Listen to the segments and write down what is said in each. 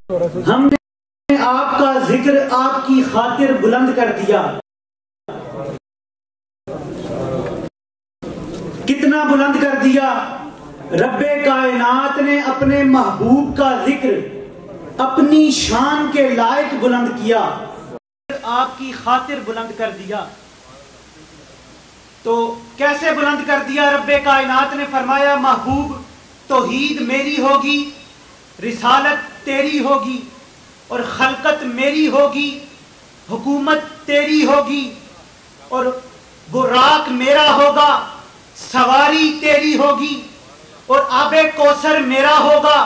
ہم نے آپ کا ذکر آپ کی خاطر بلند کر دیا. کتنا بلند کر دیا؟ رب کائنات نے اپنے محبوب کا ذکر اپنی شان کے لائق بلند کیا، آپ کی خاطر بلند کر دیا. تو کیسے بلند کر دیا؟ رب کائنات نے فرمایا محبوب توحید میری ہوگی، رسالت تیری ہوگی، اور خلقت میری ہوگی، حکومت تیری ہوگی، اور براق میرا ہوگا، سواری تیری ہوگی، اور آب کوثر میرا ہوگا،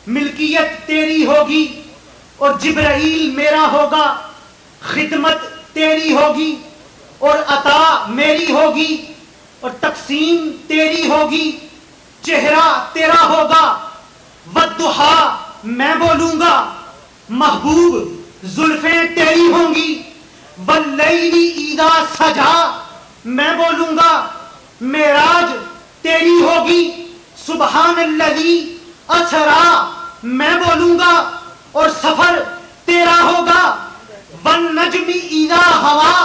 ملکیت تیری ہوگی، اور جبرائیل میرا ہوگا، خدمت تیری ہوگی، اور عطا میری ہوگی، اور تقسیم تیری ہوگی، چہرہ تیرا ہوگا. والضحیٰ میں بولوں گا، محبوب زلفیں تیری ہوں گی. واللیل اذا سجا میں بولوں گا، معراج تیری ہوگی. سبحان الذی اسرا میں بولوں گا، اور سفر تیرا ہوگا. والنجم اذا ہوا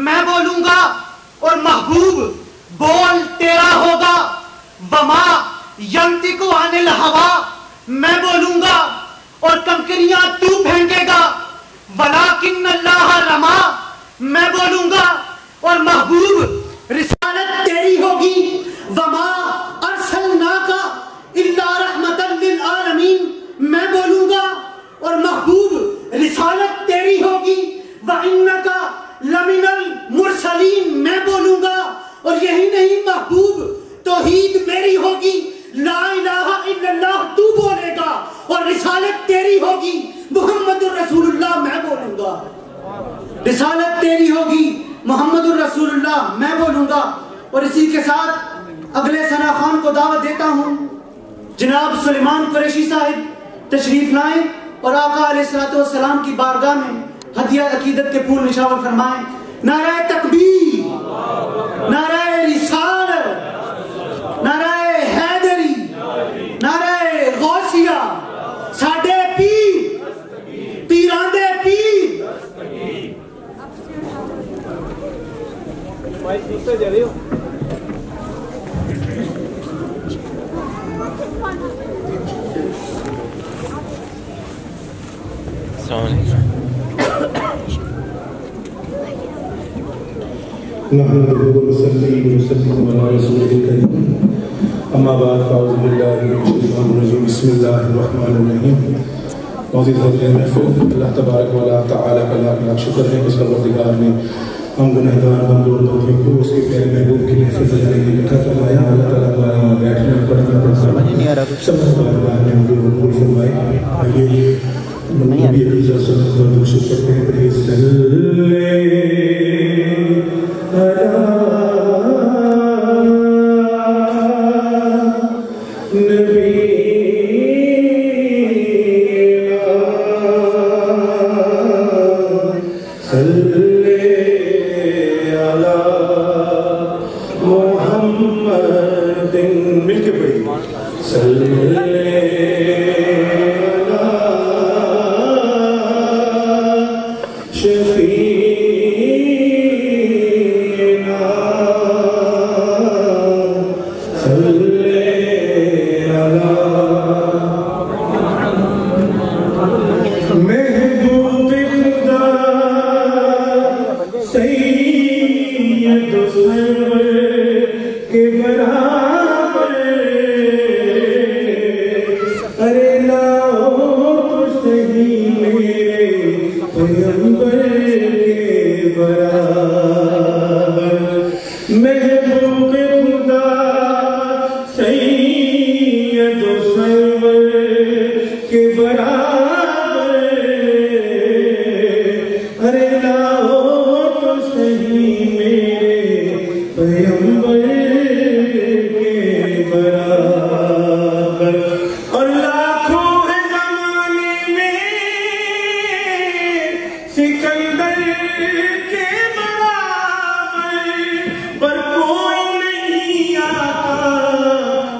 میں بولوں گا، اور محبوب بول تیرا ہوگا. وما ینطق عن الہوی میں بولوں گا، اور کنکریاں تو پھینکے گا. ولیکن اللہ رما میں بولوں گا، اور محبوب رسالت تیری ہوگی. وما ارسلناک الا رحمتا للعالمین میں بولوں گا، اور محبوب رسالت تیری ہوگی. وانک لمن المرسلین میں بولوں گا، اور یہی نہیں محبوب توحید میری ہوگی، لا الہ الا اللہ تو بولے گا، اور رسالت تیری ہوگی. محمد الرسول اللہ میں بولوں گا، رسالت تیری ہوگی. محمد الرسول اللہ میں بولوں گا. اور اسی کے ساتھ اگلے ثنا خوان کو دعوت دیتا ہوں، جناب سلیمان قریشی صاحب تشریف لائیں اور آقا علیہ الصلوۃ والسلام کی بارگاہ میں ہدیہ عقیدت کے پھول نشاور فرمائیں. نعرہ تکبیر، نعرہ رسالت، نعرہ حیدری، نعرہ غوثیہ. ساڈے پیر، پیران دے پیر. نحمده ونصلي ونسلم على رسوله الكريم. اما بعد فاعوذ بالله من الشیطان الرجیم. بسم اللہ الرحمن الرحیم. معزز حضرات محفوظ، اللہ تبارک و تعالیٰ کا لاکھ لاکھ شکر ہے کہ اس پروردگار نے ہم گنہگار بندوں اور بندیوں کو اس کے پیارے محبوب کی محفل سجانے کے لکھا فرمایا. اللہ تعالیٰ ہمارے بیٹھنے اور پڑھنے پر سب اللہ نے ہم کو قبول فرمائے. آئیے نبی اکرم صلی اللہ علیہ وسلم کو شکر کرتے ہیں. پلیز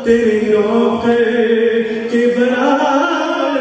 تیری نوکر کے برابر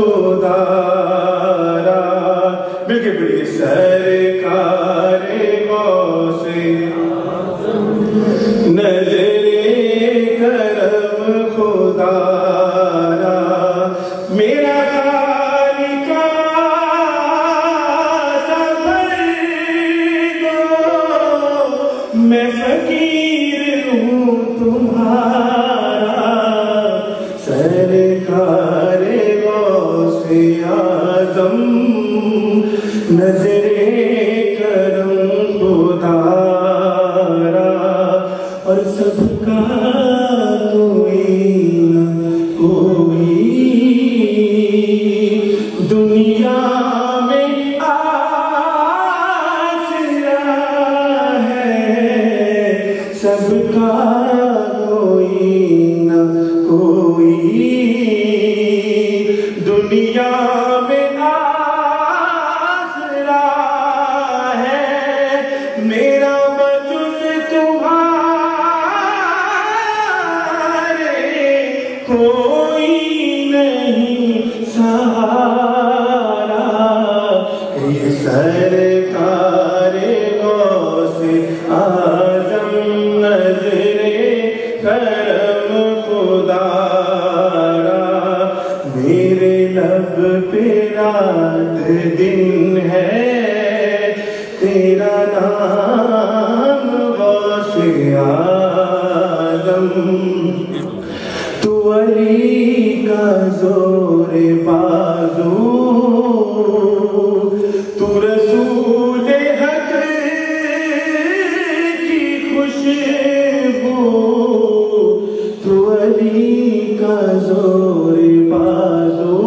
خدا را مل کے پڑھیے سرکار غوث نظر کرم خدا را میرا خالق سفر دو میں فقیر ہوں تمہارا سرکار غوث اعظم نظر کرم خدا را اور سب کا کوئی نہ کوئی دنیا میں آسرا ہے سب کا کوئی نہ کوئی دنیا میں آسرا ہے میرا وجود تمہارے کوئی نہیں سہارا یہ سرکار غوث اعظم نظر کرم خدا را میرے لب پہ رات دن ہے تیرا نام غوث اعظم تو علی کا زور بازو تو رسول حق کی خوشبو تو علی کا زور بازو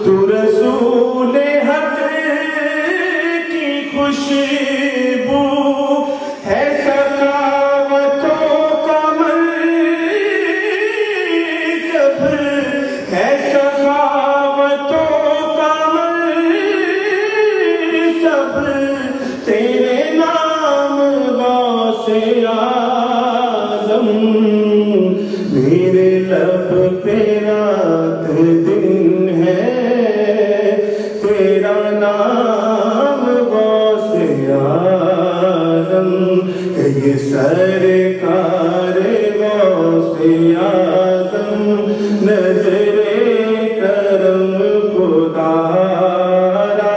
تو رسول حق کی خوشبو ہے سخاوتوں کا منصب ہے سخاوتوں کا منصب تیرے نام غوث اعظم میرے لب پہ رات دن ہے تیرا نام غوث اعظم یہ سرکار غوث اعظم نظر کرم خدا را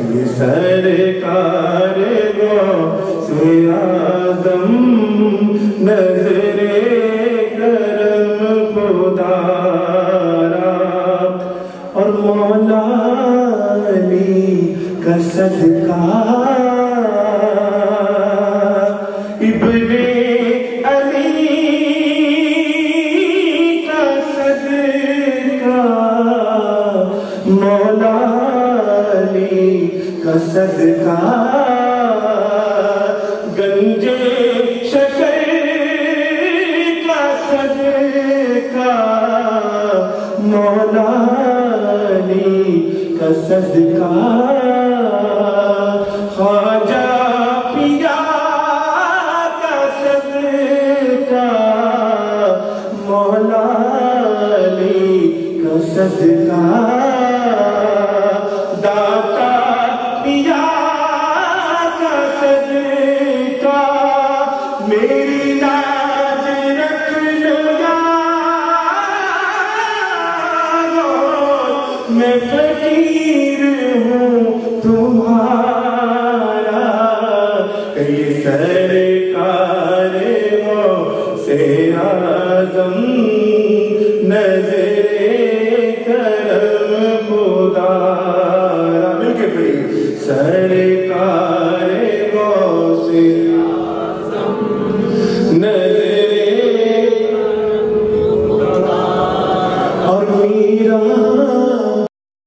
یہ سرکار غوث اعظم نظر کرم خدا را اور مولا علی کا صدقہ ابن علی کا صدقہ مولا علی کا صدقہ گنج شکر کا صدقہ مولا علی کا صدقہ خواجہ پیا کا صدقہ مولا علی کا صدقہ داتا پیا کا صدقہ میری لاج رکھ لو میں فقیر ہوں تمہارا یہ سرکار غوث اعظم نظر کرم خدا را مل کے پڑھیے سرکار غوث اعظم نظر اور میرا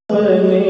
بنے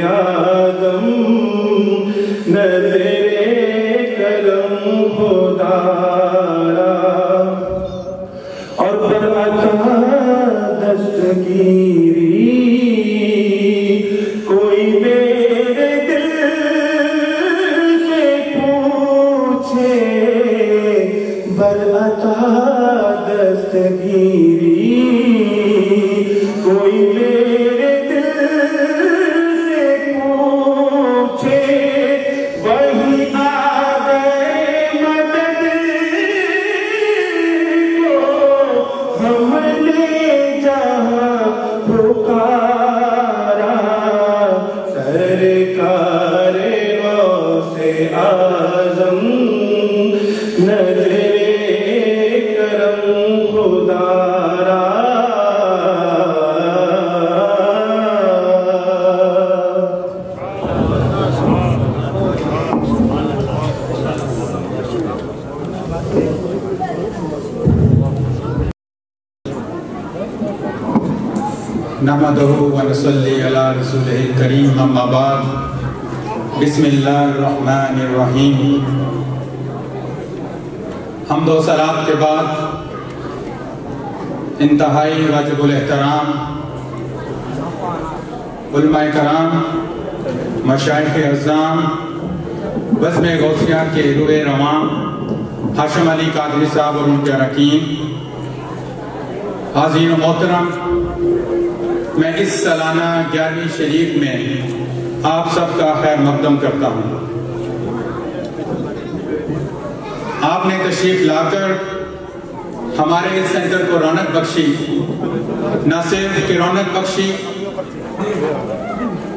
آدم نظر کرم خدارا اور پر عطا دستگیری کوئی میرے دل سے پوچھے بر عطا دستگیری کوئی میرے دل سے پوچھے وہی آ گئے مدد کو ہم نے جہاں پکارا سرکار غوث اعظم نظر کرم خدارا نحمدہ ونصلی علی رسولہ الکریم اما بعد بسم اللہ الرحمن الرحیم حمد و صلات کے بعد انتہائی واجب الاحترام علماء کرام مشائخ اعظام بزم غوثیہ کے روح رواں ہاشم علی قادری صاحب اور ان کے اراکین حاضرین و محترم میں اس سالانہ 11ویں شریف میں آپ سب کا خیر مقدم کرتا ہوں آپ نے تشریف لا کر ہمارے اس سینٹر کو رونق بخشی نہ صرف کہ رونق بخشی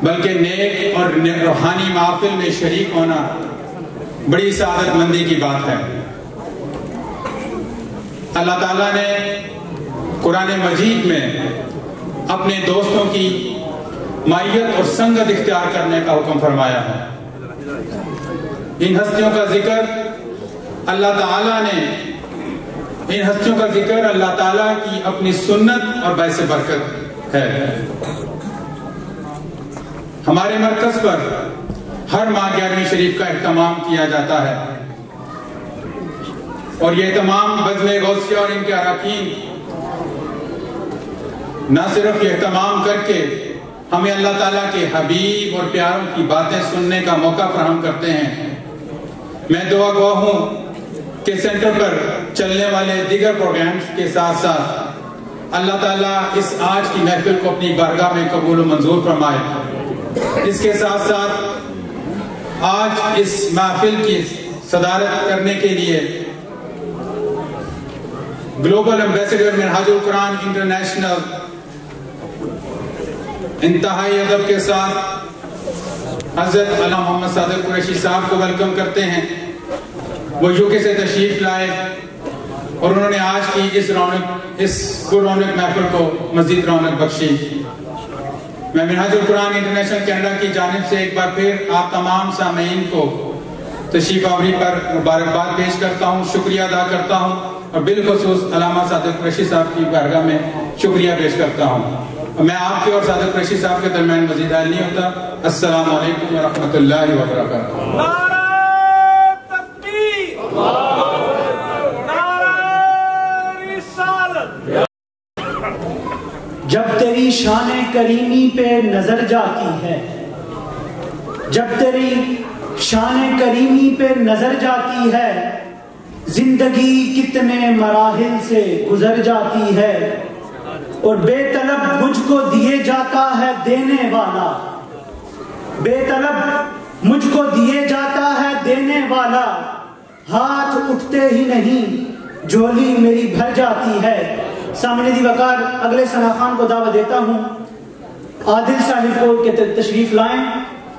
بلکہ نیک اور روحانی محفل میں شریک ہونا بڑی سعادت مندی کی بات ہے اللہ تعالیٰ نے قرآن مجید میں اپنے دوستوں کی معیت اور سنگت اختیار کرنے کا حکم فرمایا ہے ان ہستیوں کا ذکر اللہ تعالیٰ کی اپنی سنت اور باعث برکت ہے ہمارے مرکز پر ہر ماہ 11ویں شریف کا اہتمام کیا جاتا ہے اور یہ تمام بزم غوثیہ اور ان کے اراکین نہ صرف یہ اہتمام کر کے ہمیں اللہ تعالیٰ کے حبیب اور پیاروں کی باتیں سننے کا موقع فراہم کرتے ہیں میں دعا گو ہوں کہ سینٹر پر چلنے والے دیگر پروگرامز کے ساتھ ساتھ اللہ تعالیٰ اس آج کی محفل کو اپنی بارگاہ میں قبول و منظور فرمائے اس کے ساتھ ساتھ آج اس محفل کی صدارت کرنے کے لیے گلوبل ایمبیسڈر منہاج القرآن انٹرنیشنل انتہائی ادب کے ساتھ حضرت علامہ محمد صادق قریشی صاحب کو ویلکم کرتے ہیں وہ یوکے سے تشریف لائے اور انہوں نے آج کی اس رونق محفل کو مزید رونق بخشی میں منہاج القرآن انٹرنیشنل کینیڈا کی جانب سے ایک بار پھر آپ تمام سامعین کو تشریف آوری پر مبارکباد پیش کرتا ہوں شکریہ ادا کرتا ہوں اور بالخصوص علامہ صادق قریشی صاحب کی بارگاہ میں شکریہ پیش کرتا ہوں میں آپ کے اور صادق قریشی صاحب کے درمیان مزید حال نہیں ہوتا السلام علیکم ورحمۃ اللہ وبرکاتہ جب تیری شان کریمی پہ نظر جاتی ہے جب تیری شان کریمی پہ نظر جاتی ہے زندگی کتنے مراحل سے گزر جاتی ہے اور بے طلب مجھ کو دیے جاتا ہے دینے والا بے طلب مجھ کو دیے جاتا ہے دینے والا ہاتھ اٹھتے ہی نہیں جھولی میری بھر جاتی ہے سامنے دی وقار اگلے ثنا خان کو دعوت دیتا ہوں عادل صاحب کو کہ تشریف لائیں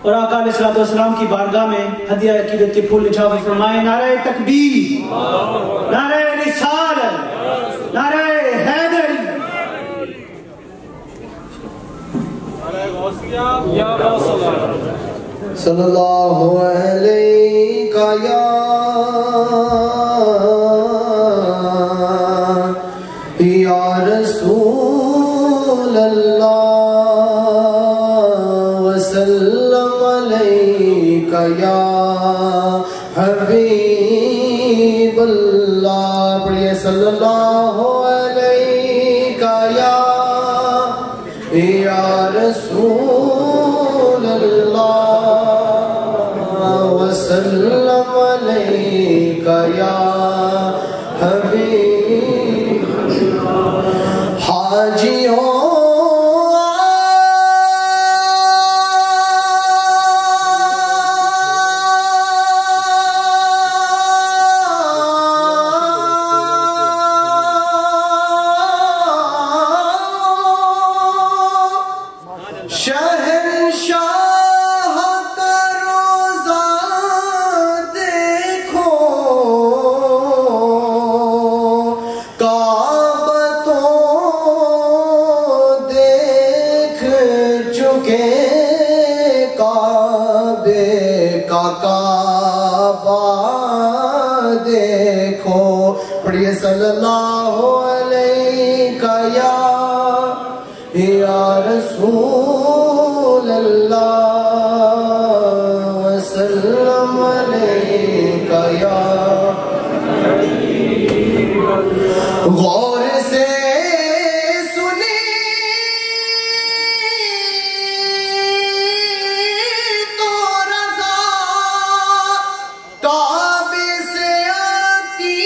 اور آقا علیہ السلام کی بارگاہ میں ہدیہ عقیدت کے پھول نچھاور فرمائیں نعرہ تکبیر نعرہ رسالت نعرہ حیدری صلی اللہ علیہ یا رسول اللہ وسلم وسلم علیکہ یا حبیب اللہ. پڑھیے صلی اللہ علیکہ یا رسول اللہ وسلم علیکہ یا حبیب. حاجیوں صلی اللہ علیکہ یا رسول اللہ وسلم علیکہ یا. غور سے سنی تو رضا کعبے سے آتی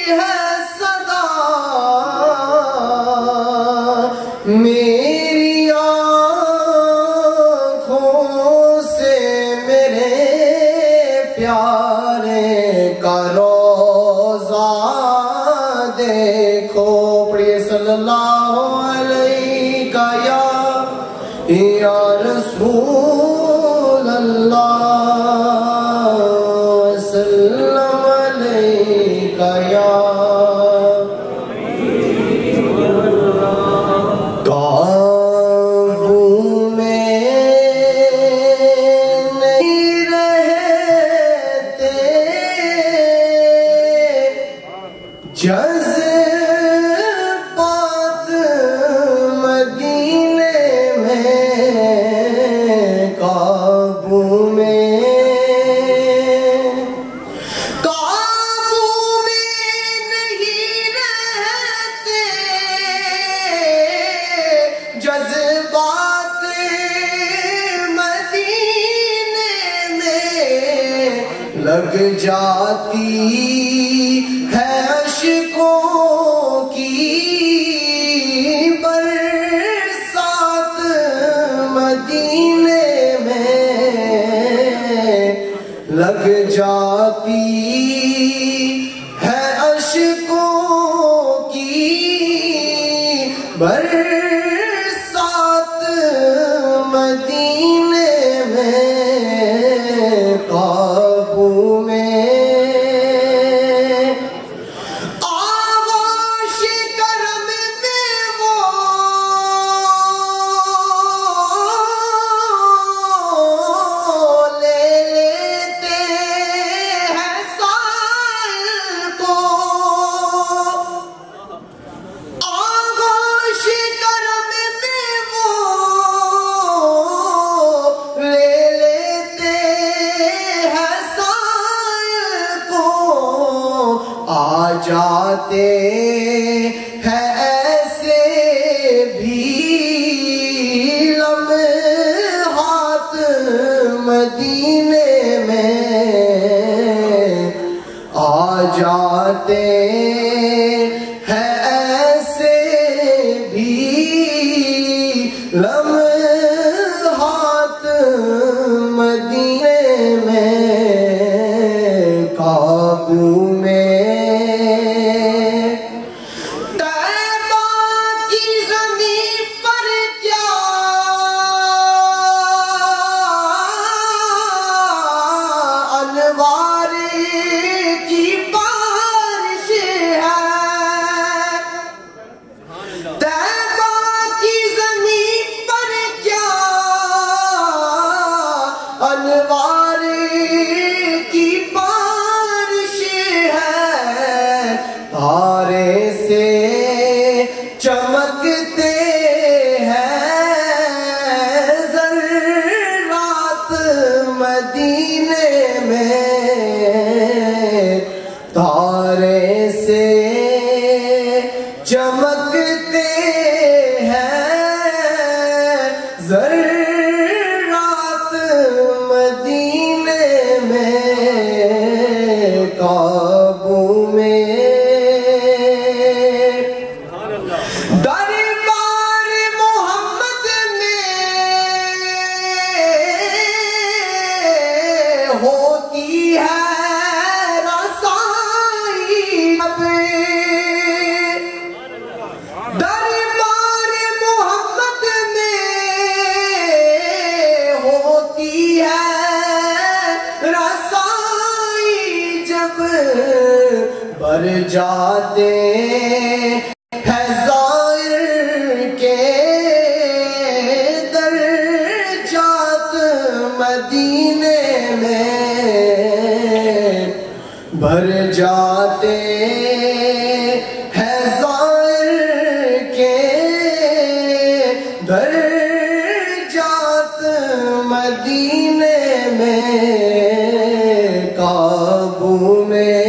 ہے صدا. میری آنکھوں سے میرے پیارے کا روضہ دیکھو. پڑھیے صلی اللہ علیکہ یا رسول اللہ وسلم علیکہ یا. قابو میں نہیں رہتے جذبات مدینے میں. قابو میں نہیں رہتے جذبات مدینے میں. لگ جاتی ہے عشقوں کی برسات مدینے میں. لگ جاتی ہے عشقوں کی برسات مدینے میں. قابو میں آغوش کرم میں وہ لے لیتے ہیں سائل کو. آغوش کرم میں وہ لے لیتے ہیں سائل کو. آ جاتے ہیں ایسے بھی لمحات مدینے میں. آ جاتے ہیں ایسے بھی لمحات مدینے میں. قابو میں طیبہ کی زمین پر کیا انوار کی بارش بھر جاتے ہیں زائر کے درجات مدینے میں، بھر جاتے ہیں زائر کے درجات مدینے میں، کعبوں میں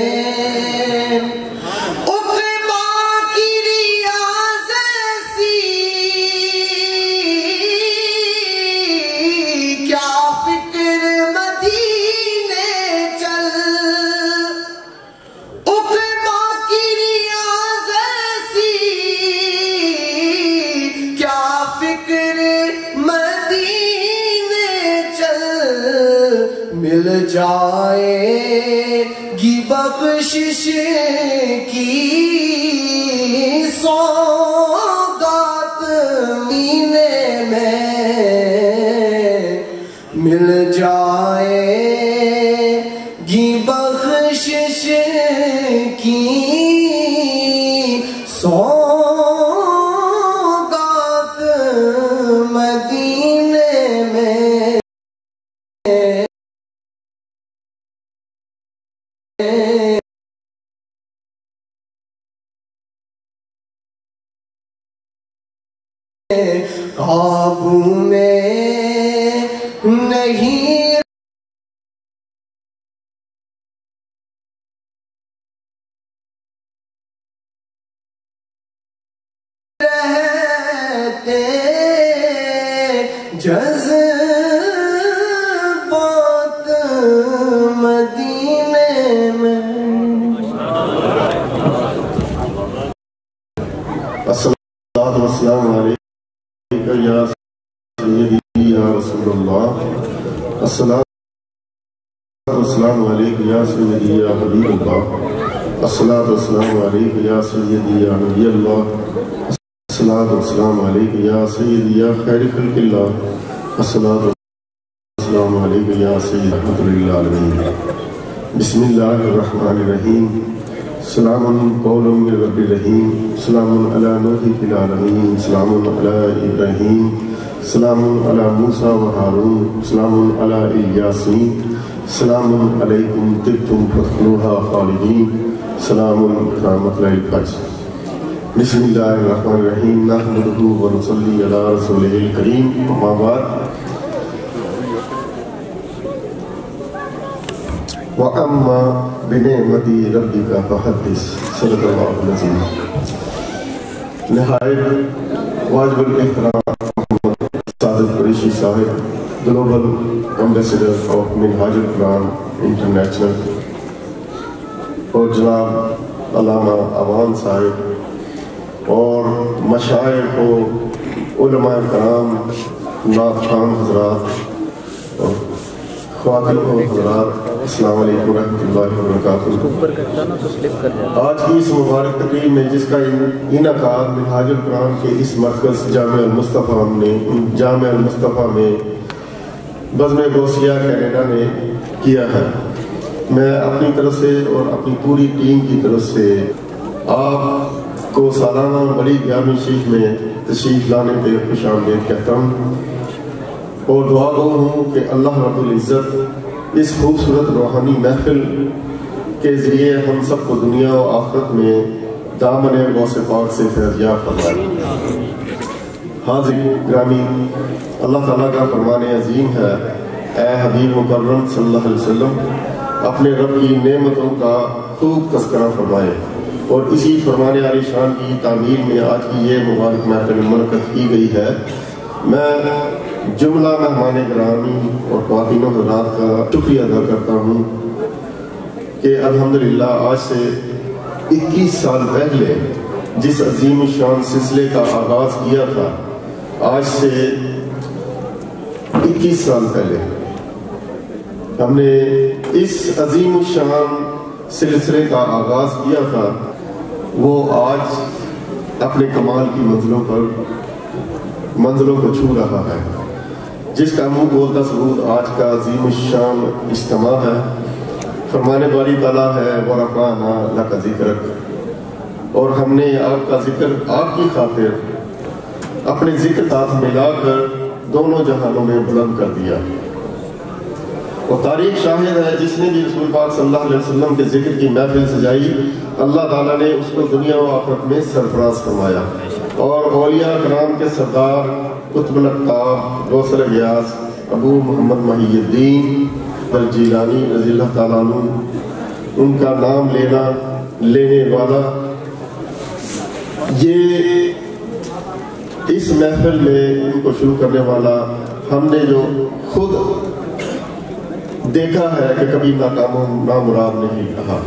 مل جائے گی بخشش کی سوغات مدینے میں، مل جائے گی بخشش کی سوغات مدینے میں، قابو میں نہیں رہتے جذبات مدینے میں۔ السلام علیکم یا سیدی یا رسول اللہ، السلام علیکم یا سیدی یا حبیب اللہ، السلام علیکم یا سیدی یا نبی اللہ، السلام علیکم یا سیدی یا خیر خلق اللہ، السلام علیکم یا سیدی رحمت للعالمین۔ بسم اللہ الرحمن الرحیم، سلام قول من رب رحیم، سلام علی نوح فی العالمین، سلام علی ابراہیم، سلام علی موسیٰ و ہارون، سلام علی الیاسین، سلام علیکم طبتم فادخلوها خالدین، سلام مطلع الفجر۔ بسم اللہ الرحمن الرحیم، نحمدہ ونصلی علی رسولہ الکریم، اما بعد، وَأَمَّا بِنِعْمَتِ رَبِّكَ فَحَدِّثْ۔ صدق اللہ العظیم۔ نہایت واجب الاحترام سعادت قریشی صاحب، گلوبل ایمبیسڈر آف منہاج القرآن انٹرنیشنل، اور جناب علامہ عوان صاحب اور مشائخ و علماء کرام، نعت خوان حضرات اور خواتین و حضرات، السلام علیکم ورحمۃ اللہ وبرکاتہ۔ آج کی اس مبارک تقریب میں جس کا انعقاد منہاج القرآن کے اس مرکز جامع المصطفیٰ میں بزم گوسیہ کینیڈا نے کیا ہے، میں اپنی طرف سے اور اپنی پوری ٹیم کی طرف سے آپ کو سالانہ بڑی گرامی شریف میں تشریف لانے پہ خوش آمدید کہتا ہوں، اور دعا گو ہوں کہ اللہ رب العزت اس خوبصورت روحانی محفل کے ذریعے ہم سب کو دنیا و آخرت میں دامن غوث پاک سے فیضیاب فرمائے۔ حاضر گرامی، اللہ تعالیٰ کا فرمان عظیم ہے، اے حبیب مکرم صلی اللہ علیہ وسلم اپنے رب کی نعمتوں کا خوب تذکرہ فرمائے، اور اسی فرمان عالی شان کی تعمیل میں آج کی یہ مبارک محفل منعقد کی گئی ہے۔ میں جملہ مہمان گرامی اور خواتین و حضرات کا شکریہ ادا کرتا ہوں کہ الحمدللہ آج سے 21 سال پہلے جس عظیم شان سلسلے کا آغاز کیا تھا، آج سے 21 سال پہلے ہم نے اس عظیم شان سلسلے کا آغاز کیا تھا، وہ آج اپنے کمال کی منزلوں کو چھو رہا ہے، جس کا منہ بولتا ثبوت آج کا عظیم الشان اجتماع ہے۔ فرمانے باری تعالیٰ ہے وَرَفَعْنَا لَكَ ذِكْرَكَ، اور ہم نے آپ کا ذکر آپ کی خاطر اپنے ذکر ساتھ ملا کر دونوں جہانوں میں بلند کر دیا۔ اور تاریخ شاہد ہے جس نے بھی رسول پاک صلی اللہ علیہ وسلم کے ذکر کی محفل سجائی، اللہ تعالیٰ نے اس کو دنیا و آخرت میں سرفراز فرمایا۔ اور اولیاء کرام کے سردار قطب الاقطاب غوث الیاس ابو محمد محی الدین الجیلانی رضی اللہ تعالیٰ عنہ، ان کا نام لینے والا، یہ اس محفل میں ان کو شروع کرنے والا ہم نے جو خود دیکھا ہے کہ کبھی ناکام و نامراد نہیں کہا۔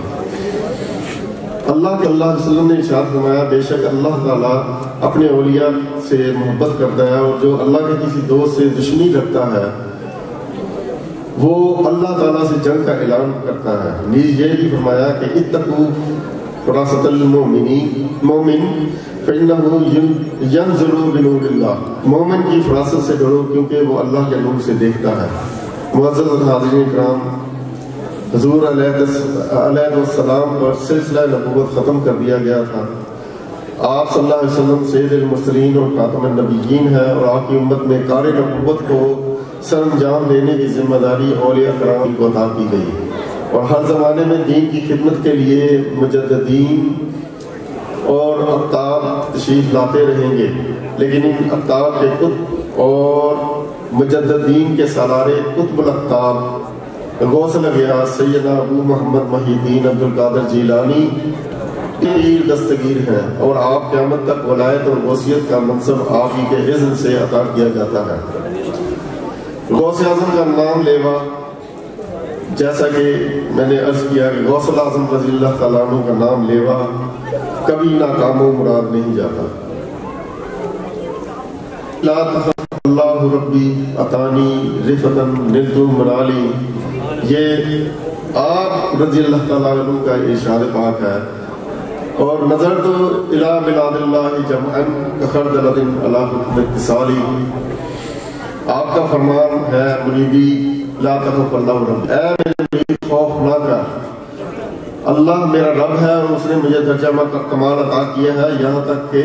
اللہ کے اللہ علیہ وسلم نے ارشاد فرمایا بے شک اللہ تعالیٰ اپنے اولیاء سے محبت کرتا ہے، اور جو اللہ کے کسی دوست سے دشمنی رکھتا ہے وہ اللہ تعالیٰ سے جنگ کا اعلان کرتا ہے۔ نیز یہ بھی فرمایا کہ اتقوا فراست المومن فإنه ينظر بنور اللہ، مومن کی فراست سے ڈرو کیونکہ وہ اللہ کے نور سے دیکھتا ہے۔ معزز حاضرین کرام، حضور علیہ السلام پر سلسلہ نبوت ختم کر دیا گیا تھا۔ آپ صلی اللہ علیہ وسلم سید المرسلین اور خاتم النبیین ہے، اور آپ کی امت میں کار نبوت کو سر انجام دینے کی ذمہ داری اولیاء کرام کو عطا کی گئی، اور ہر زمانے میں دین کی خدمت کے لیے مجددین اور اقطاب تشریف لاتے رہیں گے، لیکن ان اقطاب کے قطب اور مجددین کے سالارے قطب الاقطاب غوث الیاس سیدنا ابو محمد محی الدین عبدالقادر جیلانی پیر دستگیر ہیں، اور آپ قیامت تک ولایت اور غوثیت کا منصب آپ ہی کے اذن سے عطا کیا جاتا ہے۔ غوث اعظم کا نام لیوا، جیسا کہ میں نے عرض کیا کہ غوث اعظم رضی اللہ تعالیٰ عنہ کا نام لیوا کبھی ناکام و مراد نہیں جاتا۔ لا تخف اللہ ربی عطانی رفتن نلت منالی، یہ آپ رضی اللہ تعالیٰ عنہ کا ارشاد پاک ہے۔ اور نظر تو الی بلاد اللہ جمعا کخردلۃ علی حکم اتصالی، آپ کا فرمان ہے مریدی لا تخف اللہ ربی، اے میرے مرید خوف نہ کر، اللہ میرا رب ہے اور اس نے مجھے درجہ کمال عطا کیا ہے، یہاں تک کہ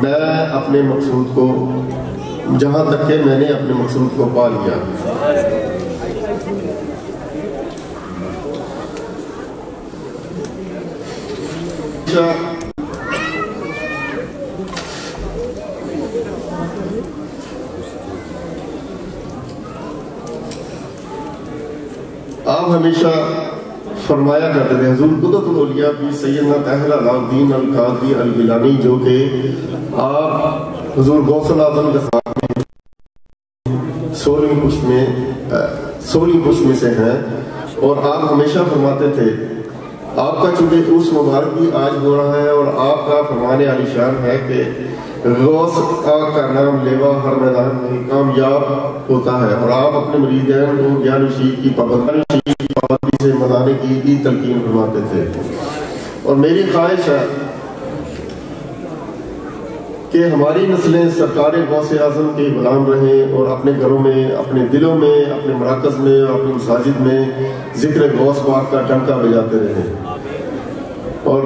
میں اپنے مقصود کو پا لیا۔ آپ ہمیشہ فرمایا کرتے تھے، حضور قدوۃ الاولیاء بھی سیدنا طاہر علاء الدین القادری الگیلانی، جو کہ آپ حضور غوث الاعظم کے ساتھ میں 16ویں پشت میں سے ہیں، اور آپ ہمیشہ فرماتے تھے، آپ کا چونکہ عرس مبارک بھی آج ہو رہا ہے، اور آپ کا فرمان عالی شان ہے کہ غوث کا نام لیوا ہر میدان میں کامیاب ہوتا ہے، اور آپ اپنے مریدین کو گیان شید کی پابندی سے منانے کی بھی تلقین فرماتے تھے۔ اور میری خواہش ہے کہ ہماری نسلیں سرکار غوث اعظم کے غلام رہیں، اور اپنے گھروں میں، اپنے دلوں میں، اپنے مراکز میں، اپنی مساجد میں ذکر غوث پاک کا ڈنکا بجاتے رہیں۔ اور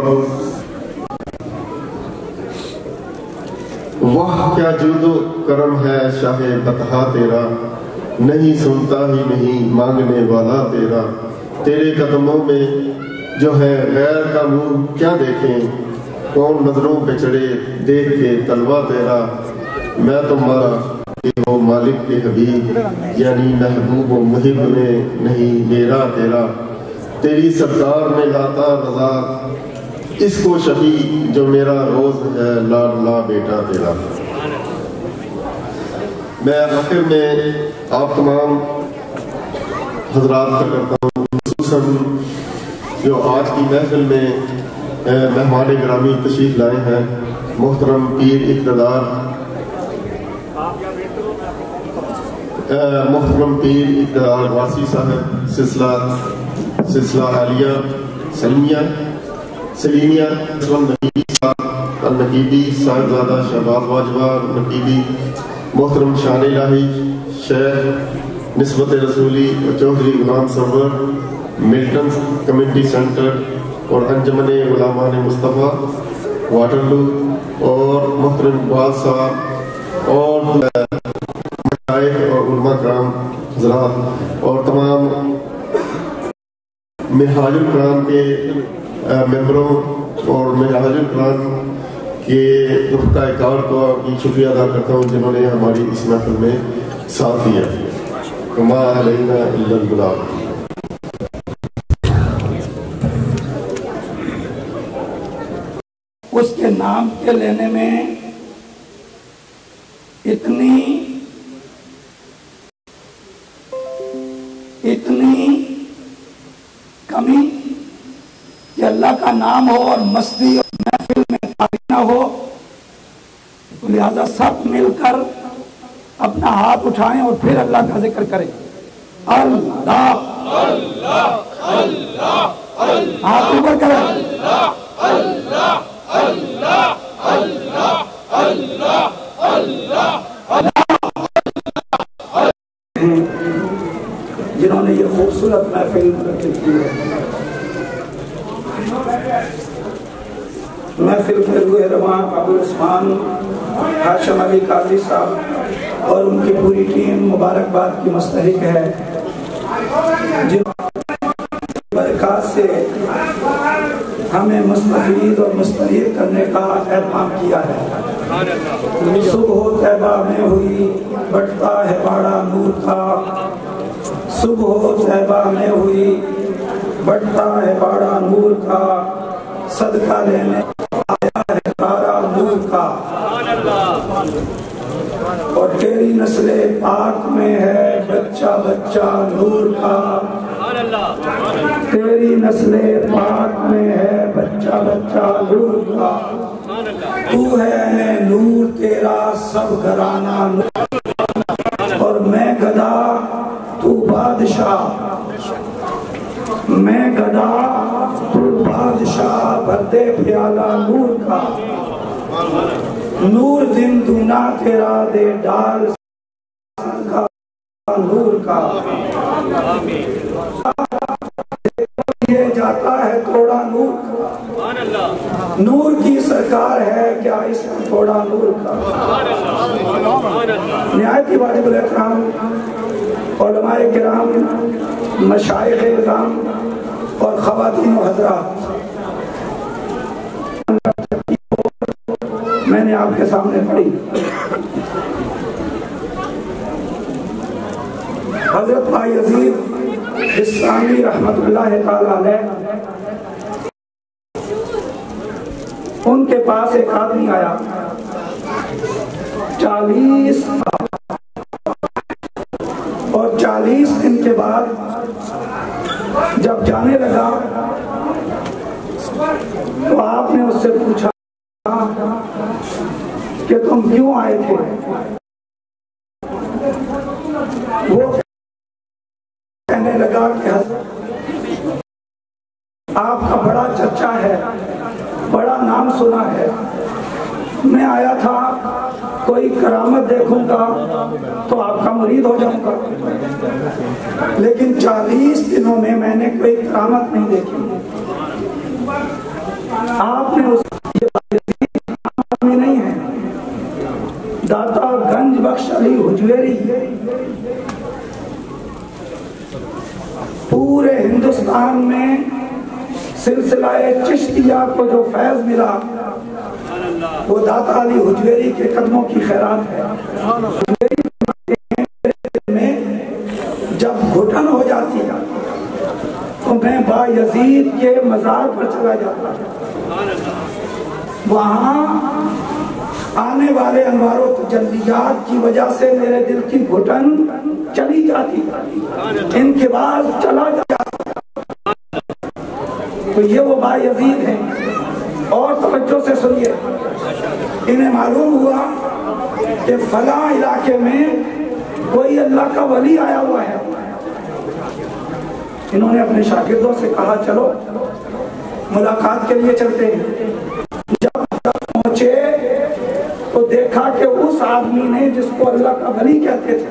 واہ کیا جود و کرم ہے شاہ بطحا تیرا، نہیں سنتا ہی نہیں مانگنے والا تیرا، تیرے قدموں میں جو ہے غیر کا منہ کیا دیکھیں، کون نظروں پہ چڑھے دیکھ کے طلبہ تیرا، میں تمہارا کہ وہ مالک کے حبیب، یعنی محبوب و محب میں نہیں میرا تیرا، تیری سرکار میں لاتا رضا اس کو شفیع جو میرا روز ہے لاڈلا بیٹا تیرا۔ میں آخر میں آپ تمام حضرات کا کرتا ہوں، خصوصاً جو آج کی محفل میں مہمان گرامی تشریف لائے ہیں، محترم پیر اقتدار واسی صاحب، سلسلہ عالیہ سلیمیہ النقیبی صاحبزادہ شہباز واجوہ نقیبی، محترم شان الہی شیخ نسبت رسولی Chaudhry Ghulam Sarwar Milton community centre اور انجمن غلامان مصطفیٰ واٹرلو اور محترم اقبال صاحب اور مشائخ اور علماء کرام حضرات اور تمام منہاج القرآن کے ممبروں اور منہاج القرآن کے رفقا کار کو کی شکریہ ادا کرتا ہوں جنہوں نے ہماری اس محفل میں ساتھ دیا. وما علینا الا البلاغ. اس کے نام کے لینے میں اتنی کمی کہ اللہ کا نام ہو اور مستی اور محفل میں نہ ہو، لہذا سب مل کر اپنا ہاتھ اٹھائیں اور پھر اللہ کا ذکر کریں. اللہ اللہ اللہ اللہ، ہاتھ اوپر کریں. اللہ اللہ اللہ اللہ اللہ اللہ، جنہوں نے یہ خوبصورت محفل منعقد کی ہے. محفل کے روح رواں ابو عثمان ہاشم علی قاضی صاحب اور ان کی پوری ٹیم مبارکباد کی مستحق ہے، جن برکات سے ہمیں مستفید اور مستعید کرنے کا اہتمام کیا ہے. صبح طیبہ میں ہوئی بٹتا ہے باڑا نور کا، صبح طیبہ میں ہوئی بٹتا ہے باڑا نور کا، صدقہ لینے آیا ہے تارا نور کا. اور تیری نسل پاک میں ہے بچہ بچہ نور کا، تیری نسل پاک میں ہے بچہ بچہ نور کا. تو ہے نور تیرا سب گھرانہ نور، اور میں گدا تو بادشاہ، میں گدا تو بادشاہ، بھر دے پیالہ نور کا. نور دن دونا تیرا دے ڈال کا نور کا. یہ جاتا ہے تھوڑا نور کا، نور کی سرکار ہے کیا اس میں تھوڑا نور کا. نہایت واجب الاحترام علماء کرام، مشائخ اعظام اور خواتین و حضرات، میں نے آپ کے سامنے پڑھی حضرت بایزید بستامی رحمت اللہ تعالی علیہ، ان کے پاس ایک آدمی آیا 40 اور 40 دن کے بعد جب جانے لگا تو آپ نے اس سے پوچھا کہ تم کیوں آئے تھے؟ وہ کہنے لگا کہ آپ کا بڑا چرچا ہے، بڑا نام سنا ہے، میں آیا تھا کوئی کرامت دیکھوں گا تو آپ کا مرید ہو جاؤں گا، لیکن 40 دنوں میں نے کوئی کرامت نہیں دیکھی. آپ نے اس نہیں ہے داتا گنج بخش علی حجویری پورے ہندوستان میں سلسلہ چشتیہ کو جو فیض ملا وہ داتا علی حجویری کے قدموں کی خیرات ہے. میں جب گھٹن ہو جاتی تو میں با یزید کے مزار پر چلا جاتا، وہاں آنے والے انوار و تجلیات کی وجہ سے میرے دل کی گھٹن چلی جاتی، انقباض چلا جاتا. تو یہ وہ با یزید ہیں. اور توجہ سے سنیے، انہیں معلوم ہوا کہ فلاں علاقے میں کوئی اللہ کا ولی آیا ہوا ہے. انہوں نے اپنے شاگردوں سے کہا چلو ملاقات کے لیے چلتے ہیں. جب پہنچے تو دیکھا کہ اس آدمی نے جس کو اللہ کا ولی کہتے تھے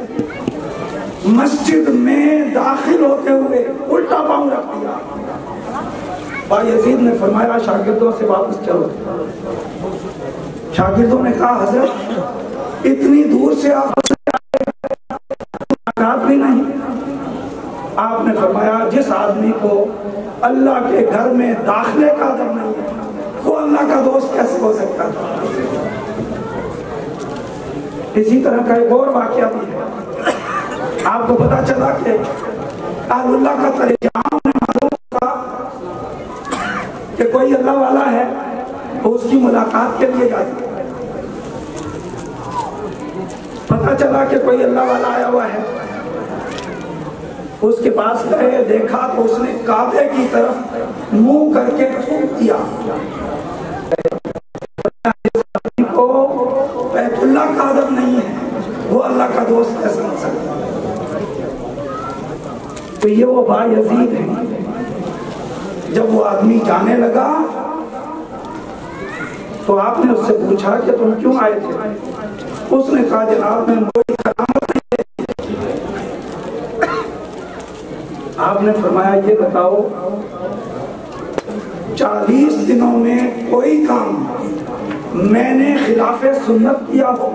مسجد میں داخل ہوتے ہوئے الٹا پاؤں رکھ دیا. بایزید نے فرمایا شاگردوں سے واپس چلو. شاگردوں نے کہا حضرت اتنی دور سے آپ بھی نہیں. آپ نے فرمایا جس آدمی کو اللہ کے گھر میں داخلے کا ادب نہیں ہے وہ اللہ کا دوست کیسے ہو سکتا تھا. اسی طرح کا ایک اور واقعہ بھی ہے. آپ کو پتا چلا کہ اہل اللہ کا ترجمہ معلوم تھا کہ کوئی اللہ والا ہے تو اس کی ملاقات کے لیے جاتی. پتا چلا کہ کوئی اللہ والا آیا ہوا ہے, اس کے پاس گئے, دیکھا تو اس نے کعبے کی طرف منہ کر کے تھوک دیا. بیت اللہ کا ادب نہیں ہے وہ اللہ کا دوست کیسے ہو سکتا. تو یہ وہ بایزید ہیں. جب وہ آدمی جانے لگا تو آپ نے اس سے پوچھا کہ تم کیوں آئے تھے. اس نے کہا جناب میں کوئی کرامت نہیں. آپ نے فرمایا یہ بتاؤ 40 دنوں میں کوئی کام میں نے خلاف سنت کیا ہو.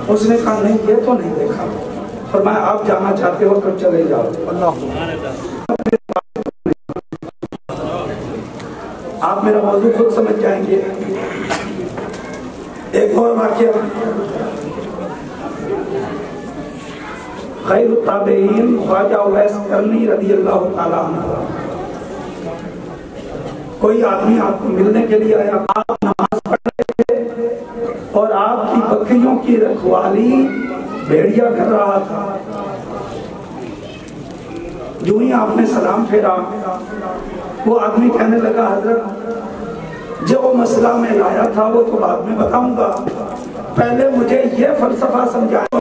اس نے کہا نہیں یہ تو نہیں دیکھا. فرمایا آپ جانا چاہتے ہو تو چلے جاؤ. آپ میرا موضوع خود سمجھ جائیں گے. ایک اور واقعہ خیر التابعین خواجہ اویس کرنی رضی اللہ تعالیٰ عنہ. کوئی آدمی آپ کو ملنے کے لیے آیا. آپ نماز پڑھ رہے تھے اور آپ کی بکریوں کی رکھوالی بھیڑیا کر رہا تھا. جو ہی آپ نے سلام پھیرا وہ آدمی کہنے لگا حضرت جو مسئلہ میں لایا تھا وہ تو بعد میں بتاؤں گا, پہلے مجھے یہ فلسفہ سمجھایا.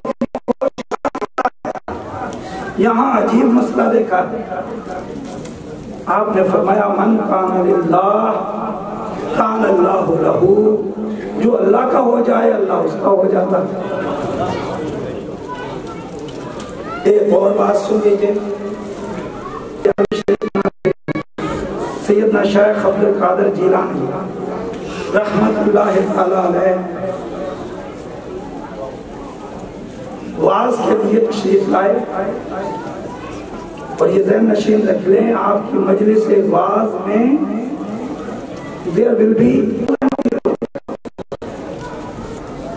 یہاں عجیب مسئلہ دیکھا. آپ نے فرمایا من کان للہ کان اللہ لہو. جو اللہ کا ہو جائے اللہ اس کا ہو جاتا. ایک اور بات سن لیجیے. سیدنا شیخ عبد القادر جیلانی رحمت اللہ تعالیٰ علیہ واعظ کے لیے تشریف لائے اور یہ ذہن نشین رکھ لیں آپ کی مجلس واعظ میں there will be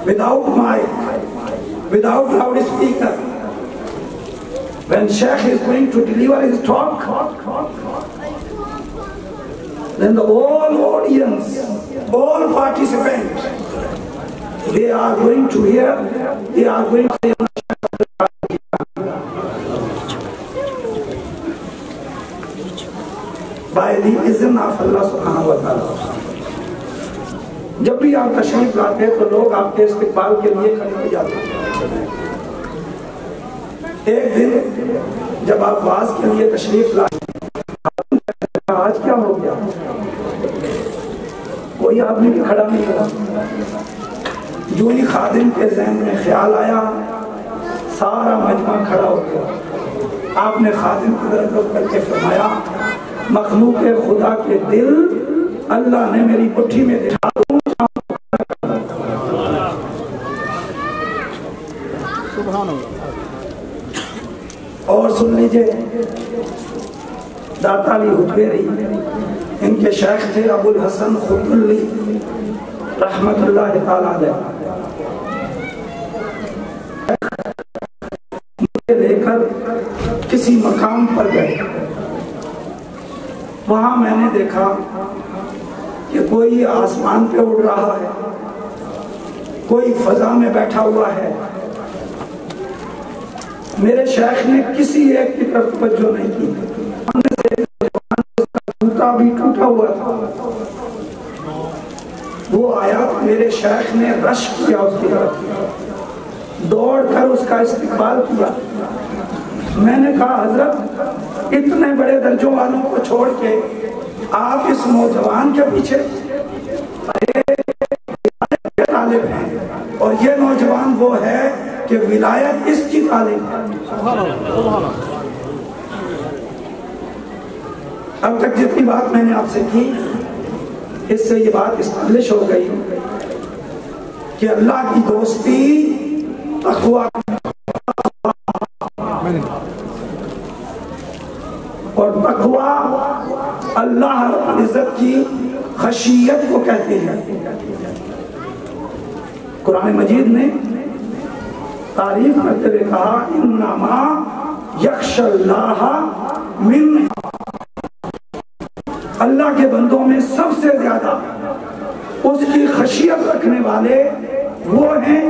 without mic, without loudspeaker. When Sheikh is going to deliver his talk, then the whole audience, all participants, they are going to hear, they are going to hear by the izn of Allah subhanahu wa ta'ala. جب بھی آپ تشریف لاتے ہیں تو لوگ آپ کے استقبال کے لیے کھڑے ہو جاتے ہیں. ایک دن جب آپ واعظ کے لیے تشریف لائے آج کیا ہو گیا, کوئی آدمی بھی کھڑا نہیں ہوا. جو ہی خادم کے ذہن میں خیال آیا سارا مجمع کھڑا ہو گیا. آپ نے خادم کی طرف رخ کر کے فرمایا مخلوق خدا کے دل اللہ نے میری پٹھی میں دکھا دوں. اور سن لیجئے داتا علی حجویری ان کے شیخ تھے ابو الحسن خدلی رحمت اللہ تعالیٰ علیہ. مجھے لے کر کسی مقام پر گئے. وہاں میں نے دیکھا کہ کوئی آسمان پہ اڑ رہا ہے, کوئی فضا میں بیٹھا ہوا ہے. میرے شیخ نے کسی ایک کی طرف توجہ نہیں کی. ٹوٹا بھی ٹوٹا ہوا تھا. وہ آیا میرے شیخ نے رش کیا اس کی طرف, دوڑ کر اس کا استقبال کیا. میں نے کہا حضرت اتنے بڑے درجوں والوں کو چھوڑ کے آپ اس نوجوان کے پیچھے طالب ہیں, اور یہ نوجوان وہ ہے کہ ولایت اس کی تعلیم ہے۔ اب تک جتنی بات میں نے آپ سے کی اس سے یہ بات اسٹیبلش ہو گئی کہ اللہ کی دوستی تقویٰ اور تقویٰ اللہ رب العزت کی خشیت کو کہتے ہیں۔ قرآن مجید نے تعریف کرتے ہوئے کہا انما یخشی اللہ من، اللہ کے بندوں میں سب سے زیادہ اس کی خشیت رکھنے والے وہ ہیں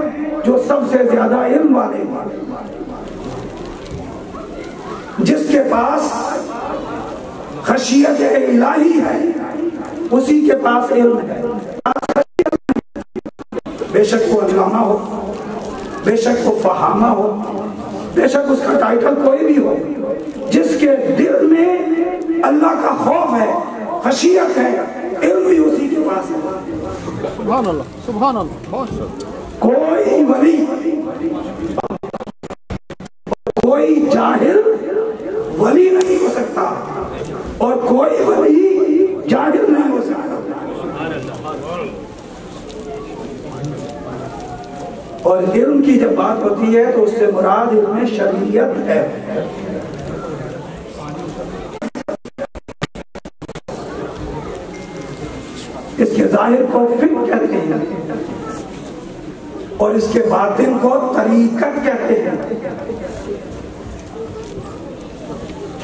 جو سب سے زیادہ علم والے ہیں۔ جس کے پاس خشیت الہی ہے اسی کے پاس علم ہے۔ بے شک وہ علامہ ہو، بے شک وہ فہامہ ہو، بے شک اس کا ٹائٹل کوئی بھی ہو، جس کے دل میں اللہ کا خوف ہے، خشیت ہے، علم بھی اسی کے پاس ہے۔ سبحان اللہ، سبحان اللہ۔ کوئی ولی، کوئی جاہل ولی نہیں ہو سکتا اور کوئی ولی جاہل نہیں ہو سکتا۔ اور علم کی جب بات ہوتی ہے تو اس سے مراد علم شریعت ہے۔ اس کے ظاہر کو فقہ کہتے ہیں اور اس کے باطن کو طریقت کہتے ہیں۔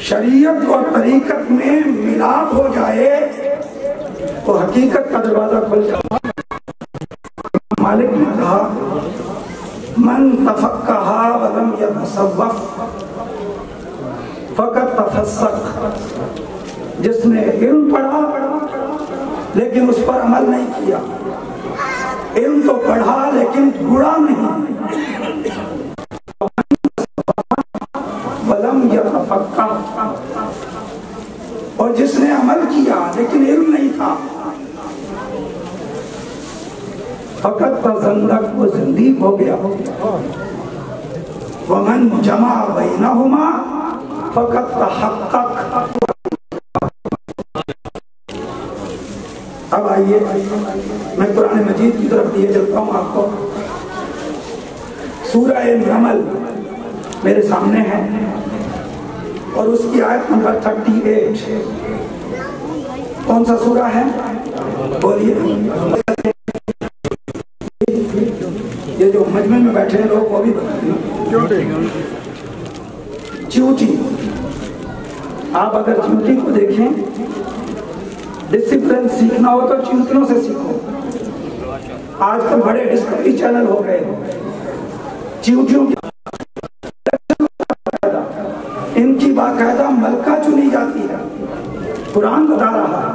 شریعت اور طریقت میں ملاپ ہو جائے تو حقیقت کا دروازہ کھل جائے۔ مالک نے کہا من تفقہ ولم یتصوف فقط تفسق، جس نے علم پڑھا لیکن اس پر عمل نہیں کیا، علم تو پڑھا لیکن گڑا نہیں، ولم یتفقہ، اور جس نے عمل کیا لیکن علم نہیں تھا، فقط تزندق، وہ زندیق ہو گیا۔ ومن جمع بینہما فقط تحقق۔ اب آئیے میں قرآن مجید کی طرف دیے چلتا ہوں آپ کو۔ سورہ نمل میرے سامنے ہے اور اس کی آیت نمبر 38۔ کون سا سورہ ہے بولیے؟ یہ جو مجمع میں بیٹھے ہیں لوگ وہ بھی چیوٹی، آپ اگر چیوٹی کو دیکھیں، ڈسپلن سیکھنا ہو تو چیوٹیوں سے سیکھو۔ آج کل بڑے ڈسکوری چینل ہو گئے، چیوٹیوں کی ان کی باقاعدہ ملکہ چنی جاتی ہے، قرآن بتا رہا ہے،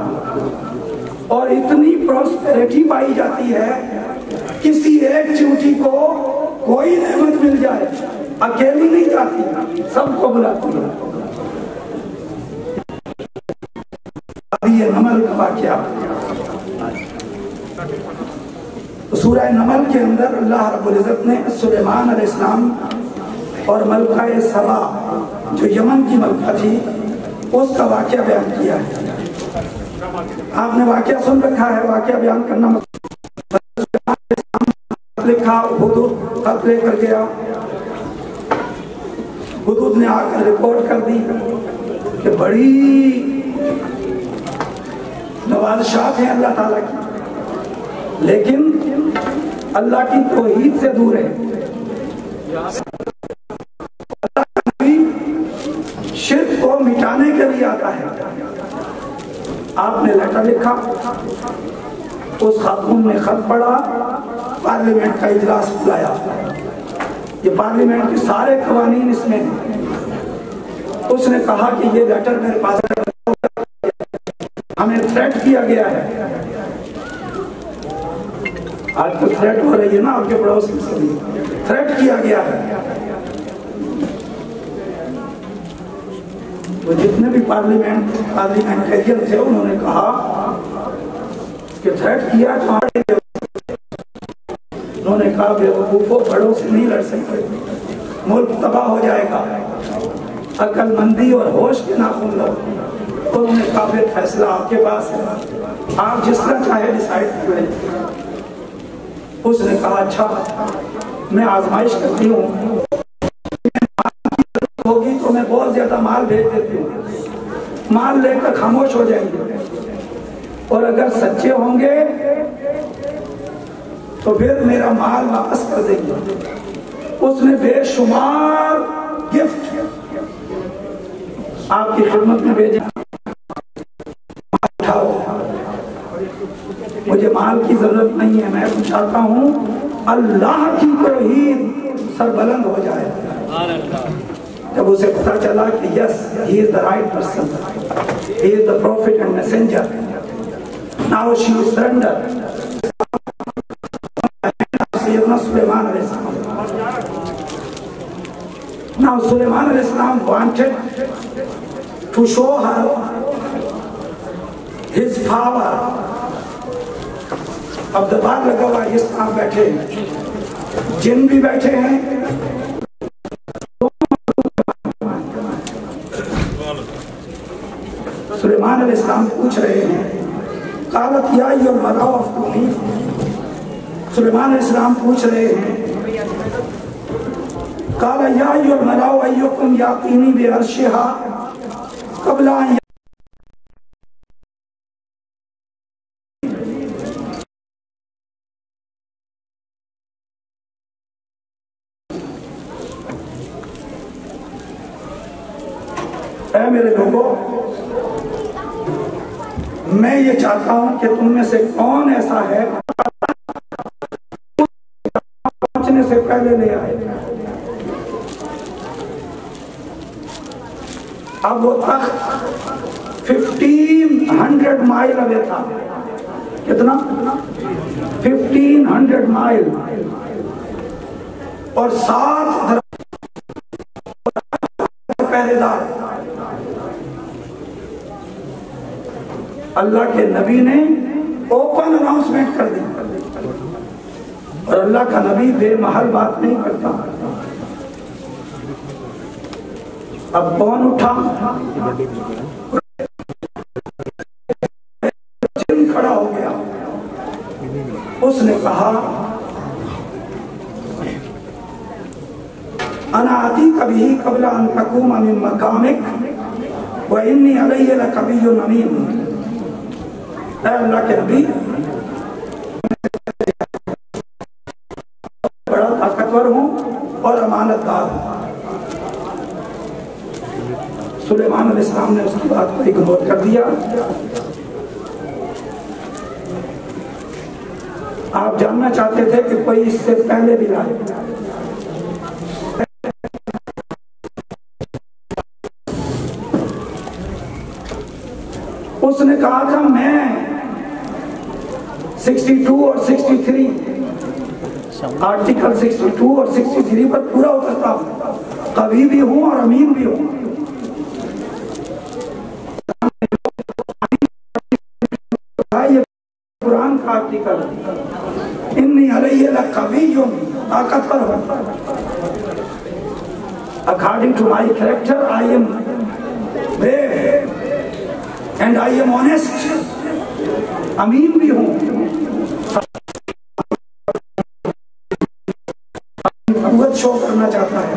اور اتنی پراسپیرٹی پائی جاتی ہے، کسی ایک چیوٹی کو کوئی نعمت مل جائے اکیلی نہیں جاتی، سب کو بلاتی ہے۔ ابھی یہ نمل کا واقعہ، سورہ نمل کے اندر اللہ رب العزت نے سلیمان علیہ السلام اور ملکہ سبا جو یمن کی ملکہ تھی اس کا واقعہ بیان کیا ہے۔ آپ نے واقعہ سن رکھا ہے، واقعہ بیان کرنا لکھا، حدود خط لے کر گیا، حدود نے آ کر رپورٹ کر دی کہ بڑی نوازشات ہیں اللہ تعالیٰ کی، لیکن اللہ کی توحید سے دور ہے۔ اللہ کا نبی شرک کو مٹانے کے لیے آتا ہے۔ آپ نے لیٹر لکھا، اس خاتون نے خط پڑھا، پارلیمنٹ کا اجلاس بلایا، یہ پارلیمنٹ کے سارے قوانین اس میں ہیں۔ اس نے کہا کہ یہ لیٹر میرے پاس ہمیں تھریٹ کیا گیا ہے۔ آج تو تھریٹ ہو رہی ہے نا آپ کے پڑوس میں، سے تھریٹ کیا گیا ہے۔ تو جتنے بھی پارلیمنٹیرین تھے انہوں نے کہا کہ تھریٹ کیا تو انہوں نے کہا بیوقوفوں بڑوں سے نہیں لڑ سکتے، ملک تباہ ہو جائے گا، عقل مندی اور ہوش کے ناخن لو۔ انہوں نے کہا پھر فیصلہ آپ کے پاس ہے، آپ جس طرح چاہے ڈیسائیڈ کریں۔ اس نے کہا اچھا میں آزمائش کرتی ہوں، ہوگی تو میں بہت زیادہ مال بھیج دیتی ہوں، مال لے کر خاموش ہو جائیں گے، اور اگر سچے ہوں گے تو پھر میرا مال واپس کر دیں گے۔ اس نے بے شمار گفٹ آپ کی خدمت میں بھیجا، مجھے مال کی ضرورت نہیں ہے، میں چاہتا ہوں اللہ کی توحید سر بلند ہو جائے۔ جب اسے پتا چلا کہ yes he is the right person, he is the prophet and messenger, now she will surrender. سیدنا سلیمان علیہ السلام، ناؤ سلیمان علیہ السلام wanted to show her his power۔ اب دربار لگا ہوا ہے، اس طرح بیٹھے ہیں، جن بھی بیٹھے ہیں، سلیمان علیہ السلام پوچھ رہے ہیں، قالت یا ایھا الملأ افتونی، سلیمان علیہ السلام پوچھ رہے ہیں، قال یا ایھا الملأ ایکم یاتینی بعرشھا قبل ان اے میرے لوگوں، میں یہ چاہتا ہوں کہ تم میں سے کون ایسا ہے پہنچنے سے پہلے لے آئے۔ اب وہ تخت 1500 مائل اوے تھا، کتنا؟ 1500 مائل، اور 7 پہرے دار۔ اللہ کے نبی نے اوپن اناؤنسمنٹ کر دی، اور اللہ کا نبی بے محل بات نہیں کرتا۔ اب کون اٹھا؟ جن کھڑا ہو گیا، اس نے کہا انا آتیک بہ قبل ان تقوم من مقامک وانی علیہ لقوی امین۔ اے اللہ کے نبی، بڑا طاقتور ہوں اور امانت دار ہوں۔ سلیمان علیہ السلام نے اس کی بات کو اگنور کر دیا۔ آپ جاننا چاہتے تھے کہ کوئی اس سے پہلے بھی لائے، اس نے کہا تھا میں 62 اور 63 آرٹیکل 62 اور 63 پر پورا اترتا ہوں، قوی بھی ہوں اور امین بھی ہوں۔ یہ قرآن کا آرٹیکل، انی علیہ لقوی طاقتور ہوں، according to my character I am brave and I am honest، امین بھی ہوں۔ قوت شو کرنا چاہتا ہے۔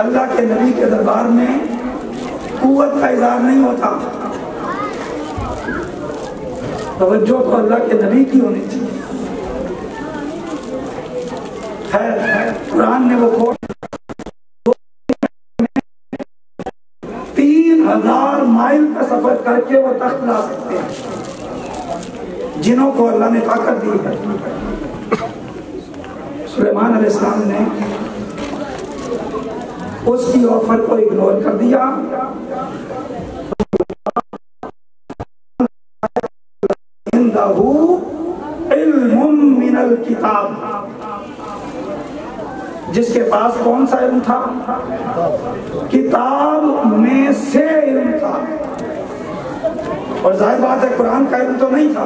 اللہ کے نبی کے دربار میں قوت کا اظہار نہیں ہوتا، توجہ تو اللہ کے نبی کی ہونی چاہیے۔ خیر، قرآن نے وہ کوٹ 3000 مائل کا سفر کر کے وہ تخت لا سکتے ہیں جنہوں کو اللہ نے طاقت دی ہے۔ سلیمان علیہ السلام نے اس کی آفر کو اگنور کر دیا۔ عندہ علم من الکتاب، جس کے پاس کون سا علم تھا؟ کتاب میں سے علم تھا، اور ظاہر بات ہے قرآن کا علم تو نہیں تھا۔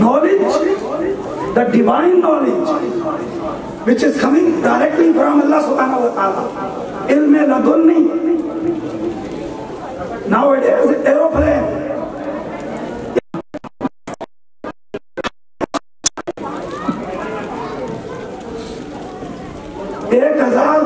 knowledge, the divine knowledge which is coming directly from Allah subhanahu wa ta'ala, ilm ladunni. Nowadays aeroplane, 1000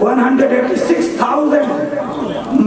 186,000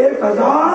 1000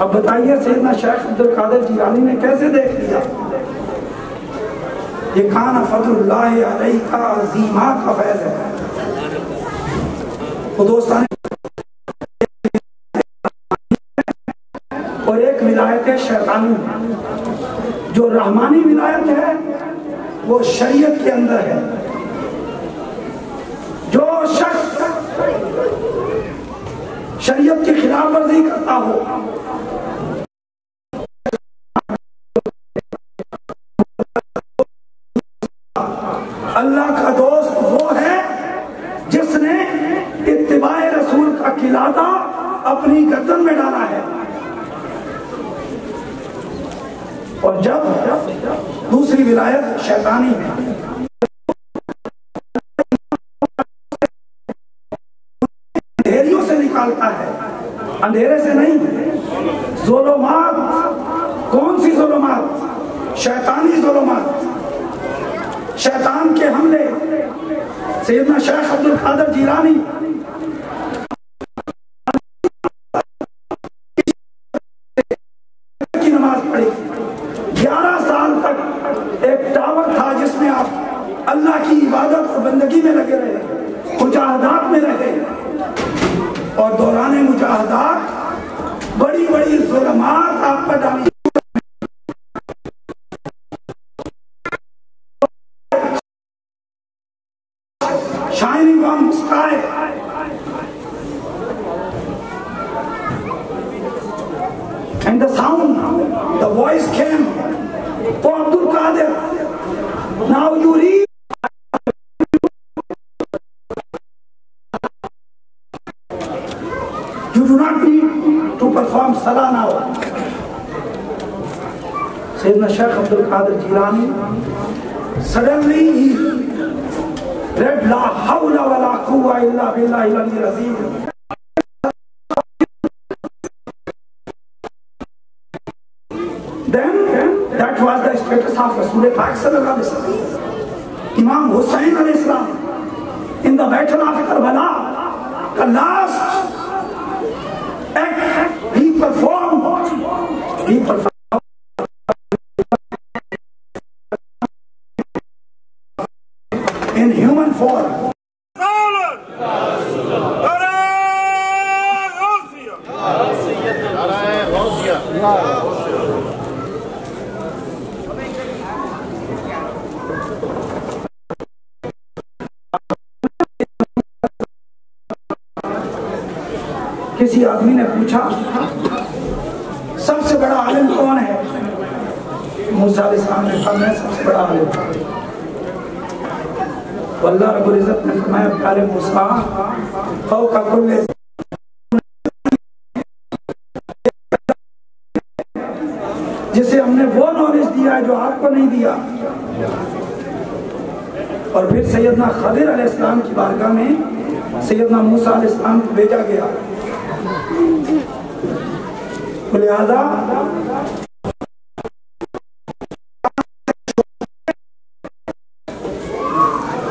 اب بتائیے سیدنا شیخ عبد القادر جیلانی نے کیسے دیکھ لیا؟ یہ کان فضل اللہ علیہ کا عظیمات کا فیض ہے. وہ دوستان اور ایک ولایت شیطانی، جو رحمانی ولایت ہے وہ شریعت کے اندر ہے. جو شخص شریعت کی خلاف ورزی کرتا ہو اللہ کا دوست وہ ہے جس نے اتباع رسول کا قلادہ اپنی گردن میں ڈالا ہے. اور جب دوسری ولایت شیطانی ہے، اندھیریوں سے نکالتا ہے، اندھیرے سے نہیں. ظلمات، کون سی ظلمات؟ شیطانی ظلمات، شیطان کے حملے. سیدنا شیخ عبد القادر جیلانی کی نماز پڑھی. 11 سال تک ایک ٹاور تھا جس میں آپ اللہ کی عبادت اور بندگی میں لگے رہے، مجاہدات میں رہے، اور دوران مجاہدات بڑی بڑی ظلمات آپ پر ڈالی. Shining on the sky. And the sound, the voice came. Oh Abdul Qadir, now you read. You do not need to perform salah now. Sayyidina Shaykh Abdul Qadir Jilani, suddenly he read La hawla wa la quwwa illa billahi al-aliyyil azim. Then that was the status of Rasul Pak sallallahu alaihi wasallam. Imam Hussain alayhi salam in the battle of Karbala, the last act he performed in human form. کسی آدمی نے پوچھا سب سے بڑا عالم کون ہے؟ موسیٰ علیہ السلام نے کہا میں سب سے بڑا عالم ہوں. اللہ رب العزت نے فرمایا پیارے موسیٰ فوق کل جسے ہم نے وہ نالج دیا ہے جو آپ کو نہیں دیا. اور پھر سیدنا خضر علیہ السلام کی بارگاہ میں سیدنا موسیٰ علیہ السلام کو بھیجا گیا. لہذا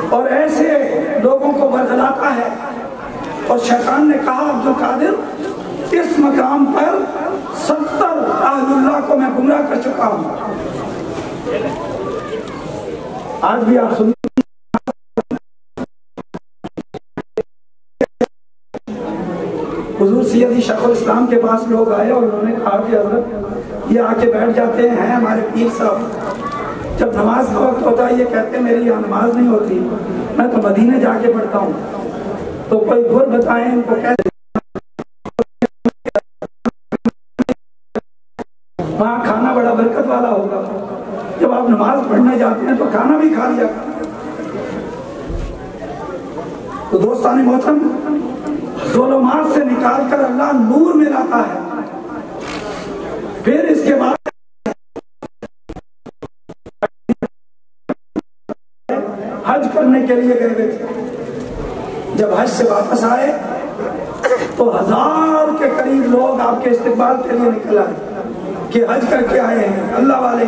اور ایسے لوگوں کو برگلاتا ہے. اور شیطان نے کہا عبد القادر اس مقام پر 70 اہل اللہ کو میں گمراہ کر چکا ہوں. آج بھی آپ سنیں حضور سیدی شیخ الاسلام کے پاس لوگ آئے اور انہوں نے کہا کہ حضرت یہ آ کے بیٹھ جاتے ہیں ہمارے پیر صاحب، جب نماز کا وقت ہوتا ہے یہ کہتے ہیں میری یہاں نماز نہیں ہوتی، میں تو مدینے جا کے پڑھتا ہوں. تو کوئی گر بتائیں ان کو کہتے وہاں کھانا بڑا برکت والا ہوگا. جب آپ نماز پڑھنے جاتے ہیں تو کھانا بھی کھا لیا. تو دوستان محترم ظلمات سے نکال کر اللہ نور میں لاتا ہے. پھر اس کے بعد حج کرنے کے لیے گئے ہوئے تھے. جب حج سے واپس آئے تو 1000 کے قریب لوگ آپ کے استقبال کے لیے نکل آئے کہ حج کر کے آئے ہیں اللہ والے.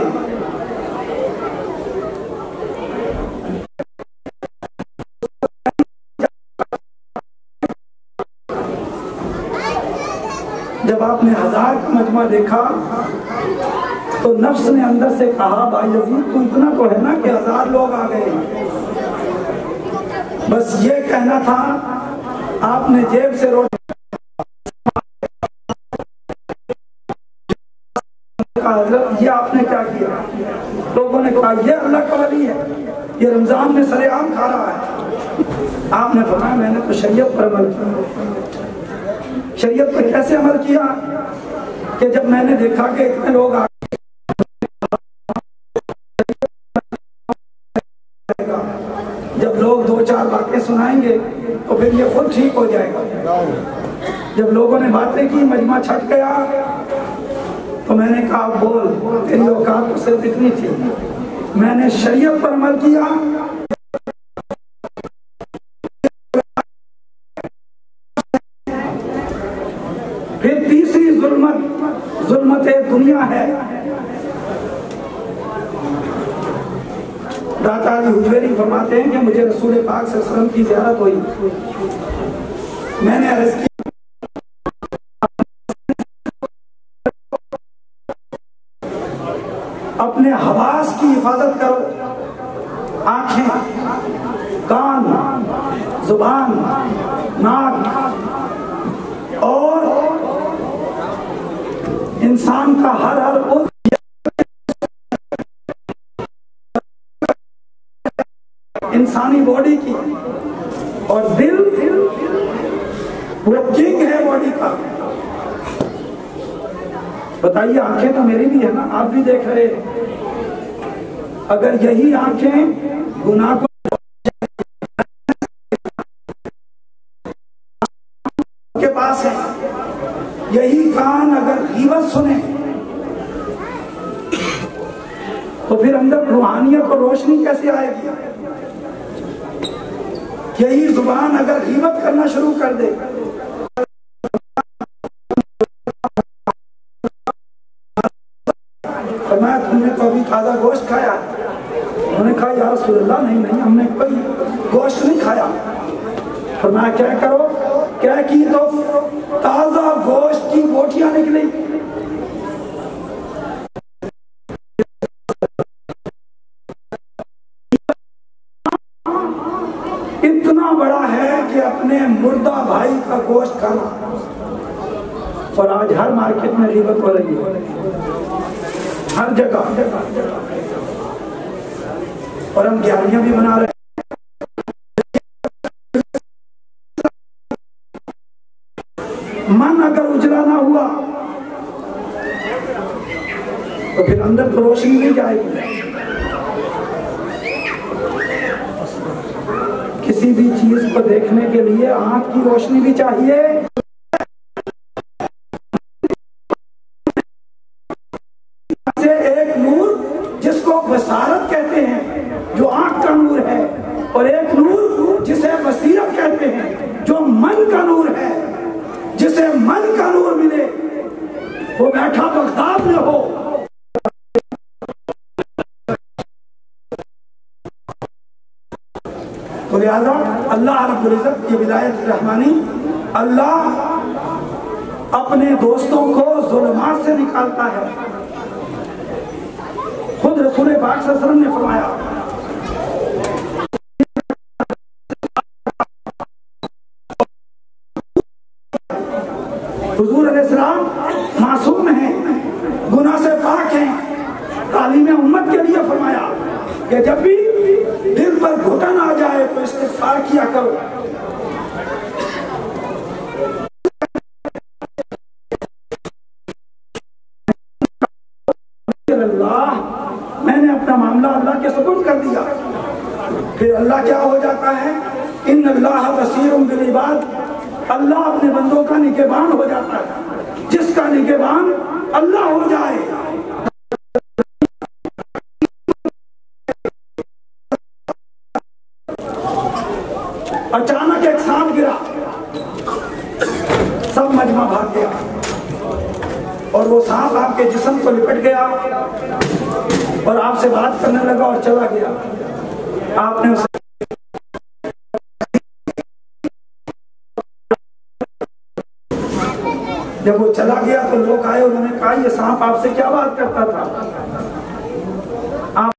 جب آپ نے 1000 کا مجمع دیکھا تو نفس نے اندر سے کہا بھائی عزیز تو اتنا تو ہے نا کہ 1000 لوگ آ گئے، بس یہ کہنا تھا آپ نے جیب سے روٹی حضرت یہ آپ نے کیا کیا؟ لوگوں نے کہا یہ اللہ کا ولی ہے، یہ رمضان میں سر عام کھا رہا ہے۔ آپ نے فرمایا میں نے تو شریعت پر عمل کیا۔ شریعت پر کیسے عمل کیا کہ جب میں نے دیکھا کہ اتنے لوگ آ جب لوگ 2-4 باتیں سنائیں گے تو پھر یہ خود ٹھیک ہو جائے گا۔ جب لوگوں نے باتیں کی مجمع چھٹ گیا تو میں نے کہا بول، تیری اوقات تو صرف اتنی تھی، میں نے شریعت پر عمل کیا۔ پھر تیسری ظلمت دنیا ہے۔ داتا علی حجویری فرماتے ہیں کہ مجھے رسول پاک صلی اللہ علیہ وسلم کی زیارت ہوئی، میں نے عرض کی اپنے حواس کی حفاظت کرو، آنکھیں، کان، زبان، ناک اور انسان کا ہر عضو انسانی باڈی کی، اور دل وہ کنگ ہے باڈی کا۔ بتائیے آنکھیں تو میری بھی ہے نا، آپ بھی دیکھ رہے ہیں، اگر یہی آنکھیں گناہ کو کے پاس ہے، یہی کان اگر غیبت سنے تو پھر اندر روحانیت اور روشنی کیسے آئے گی؟ یہی زبان اگر غیبت کرنا شروع کر دے، فرمایا تم نے تو ابھی تازہ گوشت کھایا؟ انہوں نے کہا یا رسول اللہ نہیں ہم نے کوئی گوشت نہیں کھایا۔ فرمایا کیا کرو؟ کیا کی تو تازہ گوشت کی بوٹیاں نکلی۔ اتنا بڑا ہے کہ اپنے مردہ بھائی کا گوشت کھانا، اور آج ہر مارکیٹ میں غیبت ہو رہی ہے، ہر جگہ، اور ہم گیاریاں بھی بنا رہے ہیں۔ من اگر اجلا نہ ہوا تو پھر اندر تو روشنی نہیں جائے گی۔ کسی بھی چیز کو دیکھنے کے لیے آنکھ کی روشنی بھی چاہیے، ایک نور جس کو بصارت کہتے ہیں جو آنکھ کا نور ہے، اور ایک نور جسے بصیرت کہتے ہیں جو من کا نور ہے۔ جسے من کا نور ملے وہ بیٹھا بغداد میں ہو، تو لہذا اللہ رب العزت کی ولایت رحمانی، اللہ اپنے دوستوں کو ظلمات سے نکالتا ہے۔ خود رسول پاک صلی اللہ علیہ وسلم نے فرمایا حضور علیہ السلام معصوم ہیں، گناہ سے پاک ہیں، تعلیم امت کے لیے فرمایا کہ جب بھی دل پر گھٹن آ جائے تو استغفار کیا کرو۔ اللہ میں نے اپنا معاملہ اللہ کے سپرد کر دیا، پھر اللہ کیا ہو جاتا ہے؟ ان اللہ بصیر بالعباد، اللہ اپنے بندوں کا نگہبان ہو جاتا ہے۔ جس کا نگہبان اللہ ہو جائے، اچانک ایک سانپ گرا، سب مجمع بھاگ گیا، اور وہ سانپ آپ کے جسم کو لپٹ گیا اور آپ سے بات کرنے لگا اور چلا گیا۔ آپ نے اسے جب وہ چلا گیا تو لوگ آئے، انہوں نے کہا یہ سانپ آپ سے کیا بات کرتا تھا؟ آپ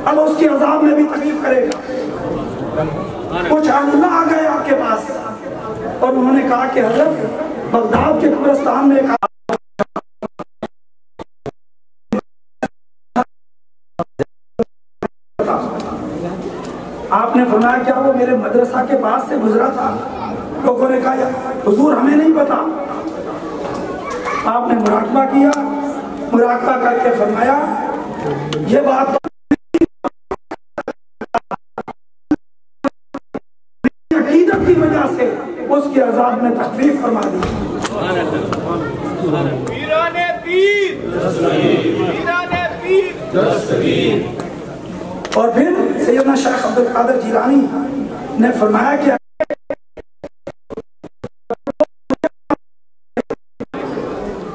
اب اس کی عذاب میں بھی تکلیف کرے گا. کچھ اللہ آ گئے آپ کے پاس اور انہوں نے کہا کہ حضرت بغداد کے قبرستان میں کہا آپ نے فرمایا کیا وہ میرے مدرسہ کے پاس سے گزرا تھا؟ لوگوں نے کہا حضور ہمیں نہیں پتا. آپ نے مراقبہ کیا، مراقبہ کر کے فرمایا یہ بات عقیدت کی وجہ سے اس کی عذاب میں تخفیف فرما دی. اور پھر سیدنا شیخ عبد القادر جیلانی نے فرمایا کہ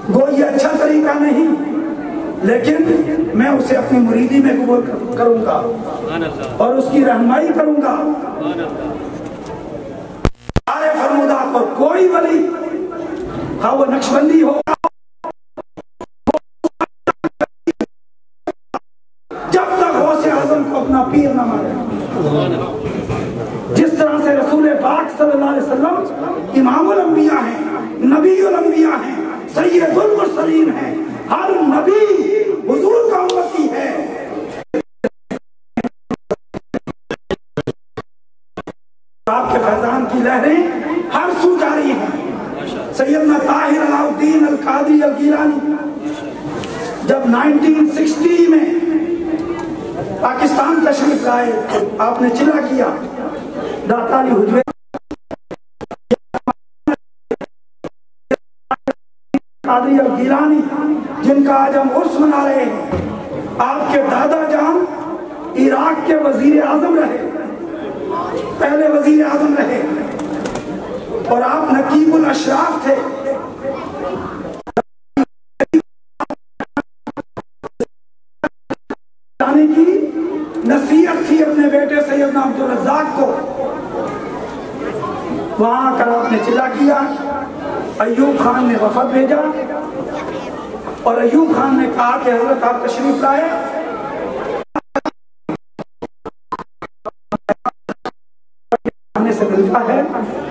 وہ یہ اچھا طریقہ نہیں لیکن میں اسے اپنی مریدی میں قبول کروں گا اور اس کی رہنمائی کروں گا. سارے فرمودات پر کوئی ولی ہاں وہ نقشبندی ہو جب تک غوث اعظم کو اپنا پیر نہ مانے. جس طرح سے رسول پاک صلی اللہ علیہ وسلم امام الانبیاء ہیں، نبی الانبیاء ہیں، سید المرسلین ہیں، ہر نبی حضور کا امتی ہے. آپ کے فیضان کی لہریں ہر سو جاری ہیں. سیدنا طاہر علاء الدین القادری الگیلانی جب 1960 میں پاکستان تشریف لائے آپ نے چلا کیا داتا علی حجویری قادری الگیلانی جن کا آج ہم عرس منا رہے ہیں. آپ کے دادا جان عراق کے وزیر اعظم رہے، پہلے وزیر اعظم رہے اور آپ نقیب الاشراف تھے. کی نصیحت تھی اپنے بیٹے سیدنا عبدالرزاق کو. وہاں کر آپ نے چلا کیا. ایوب خان نے وفد بھیجا اور ایوب خان نے کہا کہ حضرت آپ تشریف لائے، سے ملتا ہے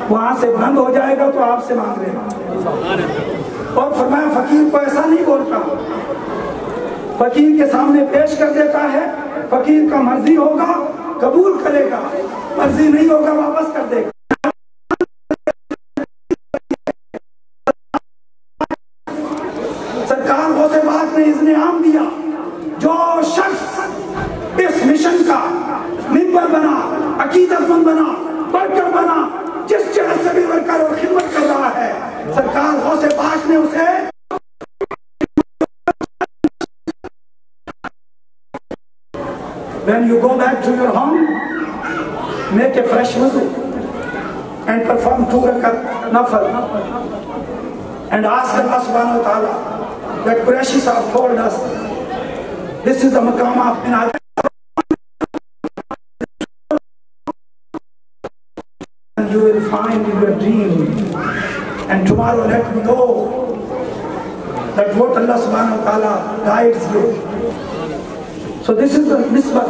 وہاں سے بند ہو جائے گا تو آپ سے مانگ رہے ہیں. اور فرمایا فقیر کو ایسا نہیں بولتا، فقیر کے سامنے پیش کر دیتا ہے، فقیر کا مرضی ہوگا قبول کرے گا، مرضی نہیں ہوگا واپس کر دے گا. سرکار غوث پاک نے اذن عام دیا جو شخص اس مشن کا ممبر بنا، عقیدت مند بنا، ورکر بنا، جس جہت سے بھی ورکر اور خدمت کر رہا ہے، سرکار غوث پاک نے اسے when you go back to your home, make a fresh wudu and perform 2 rakat nafal and ask Allah subhanahu wa ta'ala that Quraishi Sahib told us this is the maqam of Minhaj. And you will find in your dream, and tomorrow let me know that what Allah subhanahu wa ta'ala guides you. So this is the nisbat.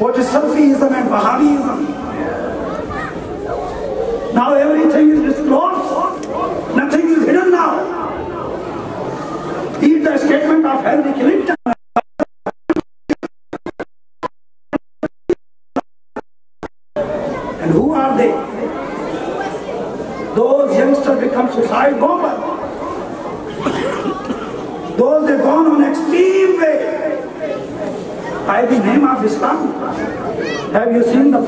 What is Salafism and Wahhabism? Now everything is disclosed, nothing is hidden now. Read the statement of Henry Clinton. And who are they? Those youngsters become suicide bombers. Those they gone on extreme way. By the name of Islam, have you seen the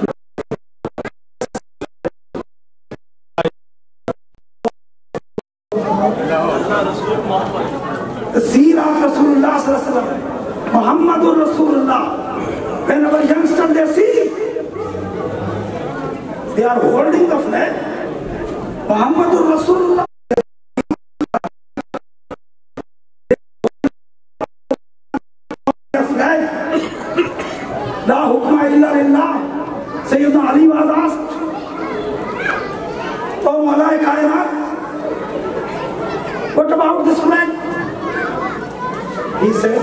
seer of Rasulullah sallallahu alaihi wasallam, Muhammadur Rasulullah? Whenever youngsters they see, they are holding the flag, Muhammadur Rasulullah. La hukma illa lillah. Sayyidina Ali was asked, oh Malai Kainat, what about this flag? He said,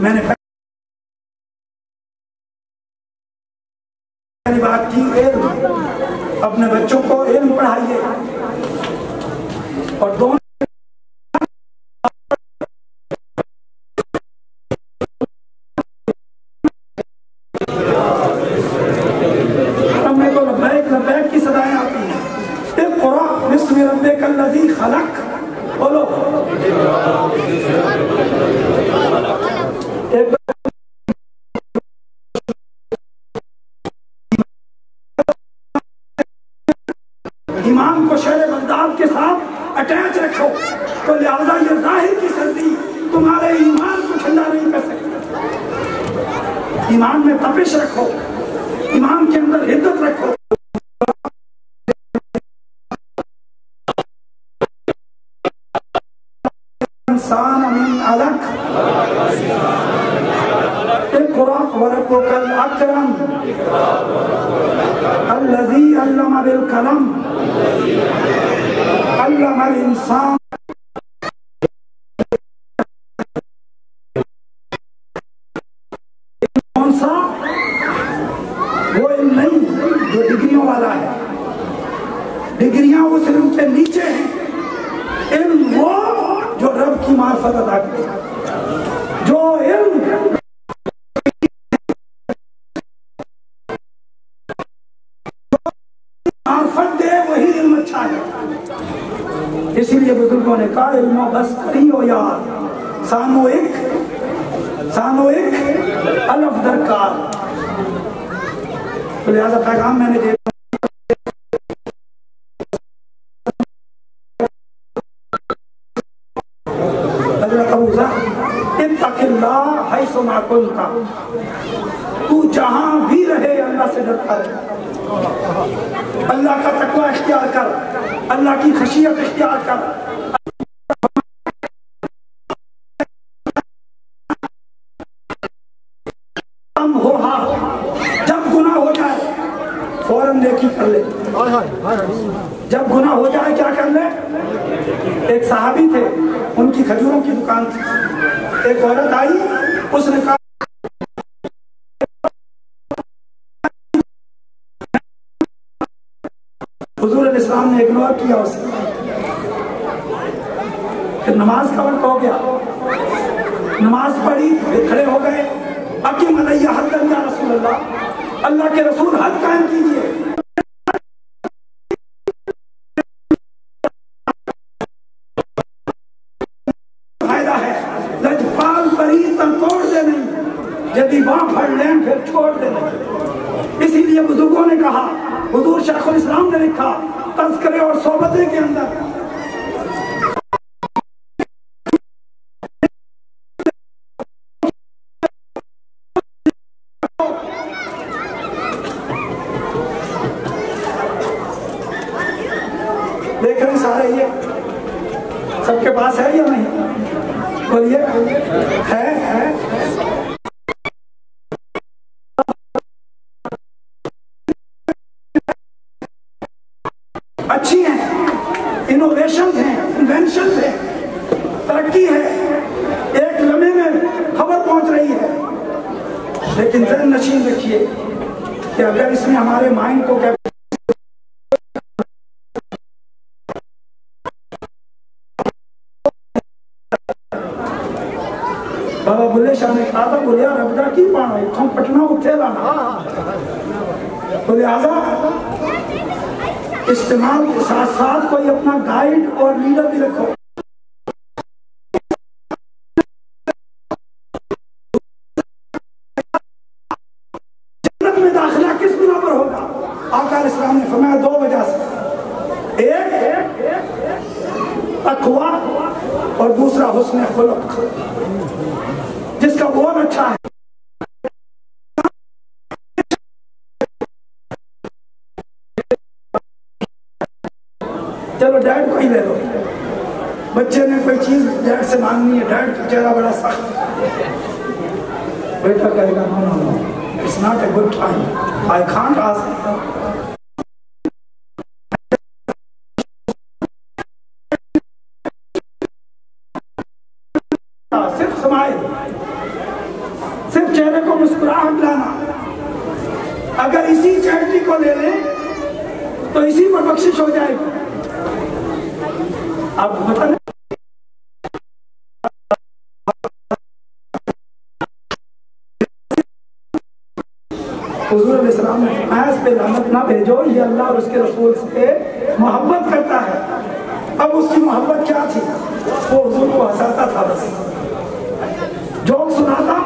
میں نے پہلی بات کی علم، اپنے بچوں کو علم پڑھائیے، اور دونوں لبیک کی صدائیں آتی ہیں. اقرأ بسم ربک الذی خلق، بولو. ایمان کو شہر بغداد کے ساتھ اٹیچ رکھو، تو لہذا یہ ظاہر کی سردی تمہارے ایمان کو ٹھنڈا نہیں کر سکتی. ایمان میں تپش رکھو، ایمان کے اندر حدت رکھو. انسان من علق، اقرأ وربک الاکرم الذی علم بالقلم علم الانسان. کون سا؟ وہ علم نہیں جو ڈگریوں والا ہے، ڈگریاں اس علم کے نیچے ہیں. علم وہ جو رب کی معرفت عطا کرے، جو علم معرفت دے وہی علم اچھا ہے. اسی لیے بزرگوں نے کہا علم و بس کری ہو یار، سانو ایک الف درکار. لہذا پیغام میں نے دے اتق اللہ حیث ما کنت، تو جہاں بھی رہے اللہ سے ڈرتا رہے، اللہ کا تقوی اختیار کر، اللہ کی خشیت اختیار کر. جب گناہ ہو جائے فوراً نیکی کر لے. جب گناہ ہو جائے کیا کر لے؟ ایک صحابی تھے، ان کی کھجوروں کی دکان تھی. ایک عورت آئی، اس نے کہا حضور علیہ السلام نے اگنور کیا اسے. پھر نماز کا وقت ہو گیا، نماز پڑھی، پھر کھڑے ہو گئے. اقیم علیہ حد یا رسول اللہ، اللہ کے رسول حد قائم کیجئے. یدی وہاں پڑھ لیں پھر چھوڑ دیں. اسی لیے بزرگوں نے کہا، حضور شیخ الاسلام نے لکھا تذکرے اور صحبتیں کے اندر دیکھ رہے سارے، یہ سب کے پاس ہے یا نہیں؟ بولیے ہے. اچھی ہیں، انوویشنز ہیں، انوینشنز ہیں، ترقی ہے، ایک لمحے میں خبر پہنچ رہی ہے. لیکن ذہن نشین رکھیے کہ اگر اس میں ہمارے مائنڈ کو بابا بلے شاہ نے کہا تھا، بولیا ربدہ کی پانا ہے تم پٹنا اٹھے لانا. تو لہذا استعمال کے ساتھ ساتھ کوئی اپنا گائیڈ اور لیڈر بھی رکھو. جنت میں داخلہ کس بنا پر ہوگا؟ آقا علیہ السلام نے فرمایا 2 وجہ سے، ایک تقوی اور دوسرا حسن خلق. جس کا بہت اچھا ہے چلو ڈیڈ کو ہی لے لو. بچے نے کوئی چیز ڈیڈ سے مانگنی ہے، ڈیڈ کا چہرہ بڑا سخت، بیٹا کہے گا no, it's not a good time, I can't ask. صرف سمائے چہرے کو مسکراہٹ لانا. اگر اسی چیریٹی کو لے لیں تو اسی پر بخشش ہو جائے گی. آپ بتائیں حضور علیہ السلام نے فرمایا اس پہ لعنت نہ بھیجو، یہ اللہ اور اس کے رسول سے محبت کرتا ہے. اب اس کی محبت کیا تھی؟ وہ حضور کو ہنساتا تھا، بس جوک سناتا.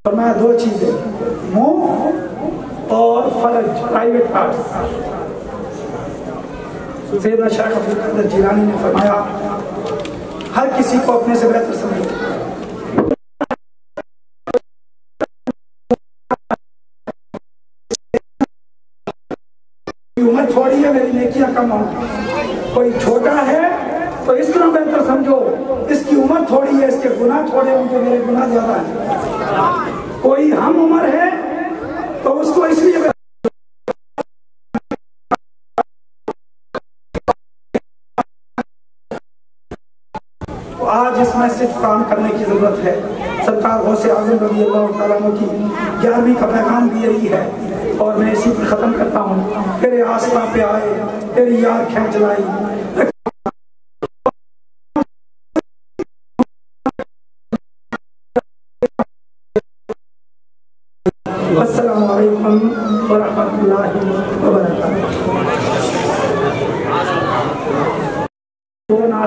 فرمایا دو چیزیں، منہ اور فرج، پرائیویٹ پارٹس. سیدنا شیخ عبد القادر جیلانی نے فرمایا ہر کسی کو اپنے سے بہتر سمجھو. عمر تھوڑی ہے، میری نیکیاں کم ہوں. کوئی چھوٹا ہے تو اس طرح بہتر سمجھو، اس کی عمر تھوڑی ہے، اس کے گناہ تھوڑے ہوں تو میرے گناہ زیادہ ہیں. کوئی ہم عمر ہے تو اس کو اس لیے آج اس میں صرف کام کرنے کی ضرورت ہے. سرکار غوث اعظم رضی اللہ تعالیٰ عنہ کی 11ویں کا پیغام بھی یہی ہے، اور میں اسی پر ختم کرتا ہوں. تیرے آسمان پہ آئے، تیری یاد کھینچ لائی. السلام علیکم ورحمۃ اللہ وبرکاتہ.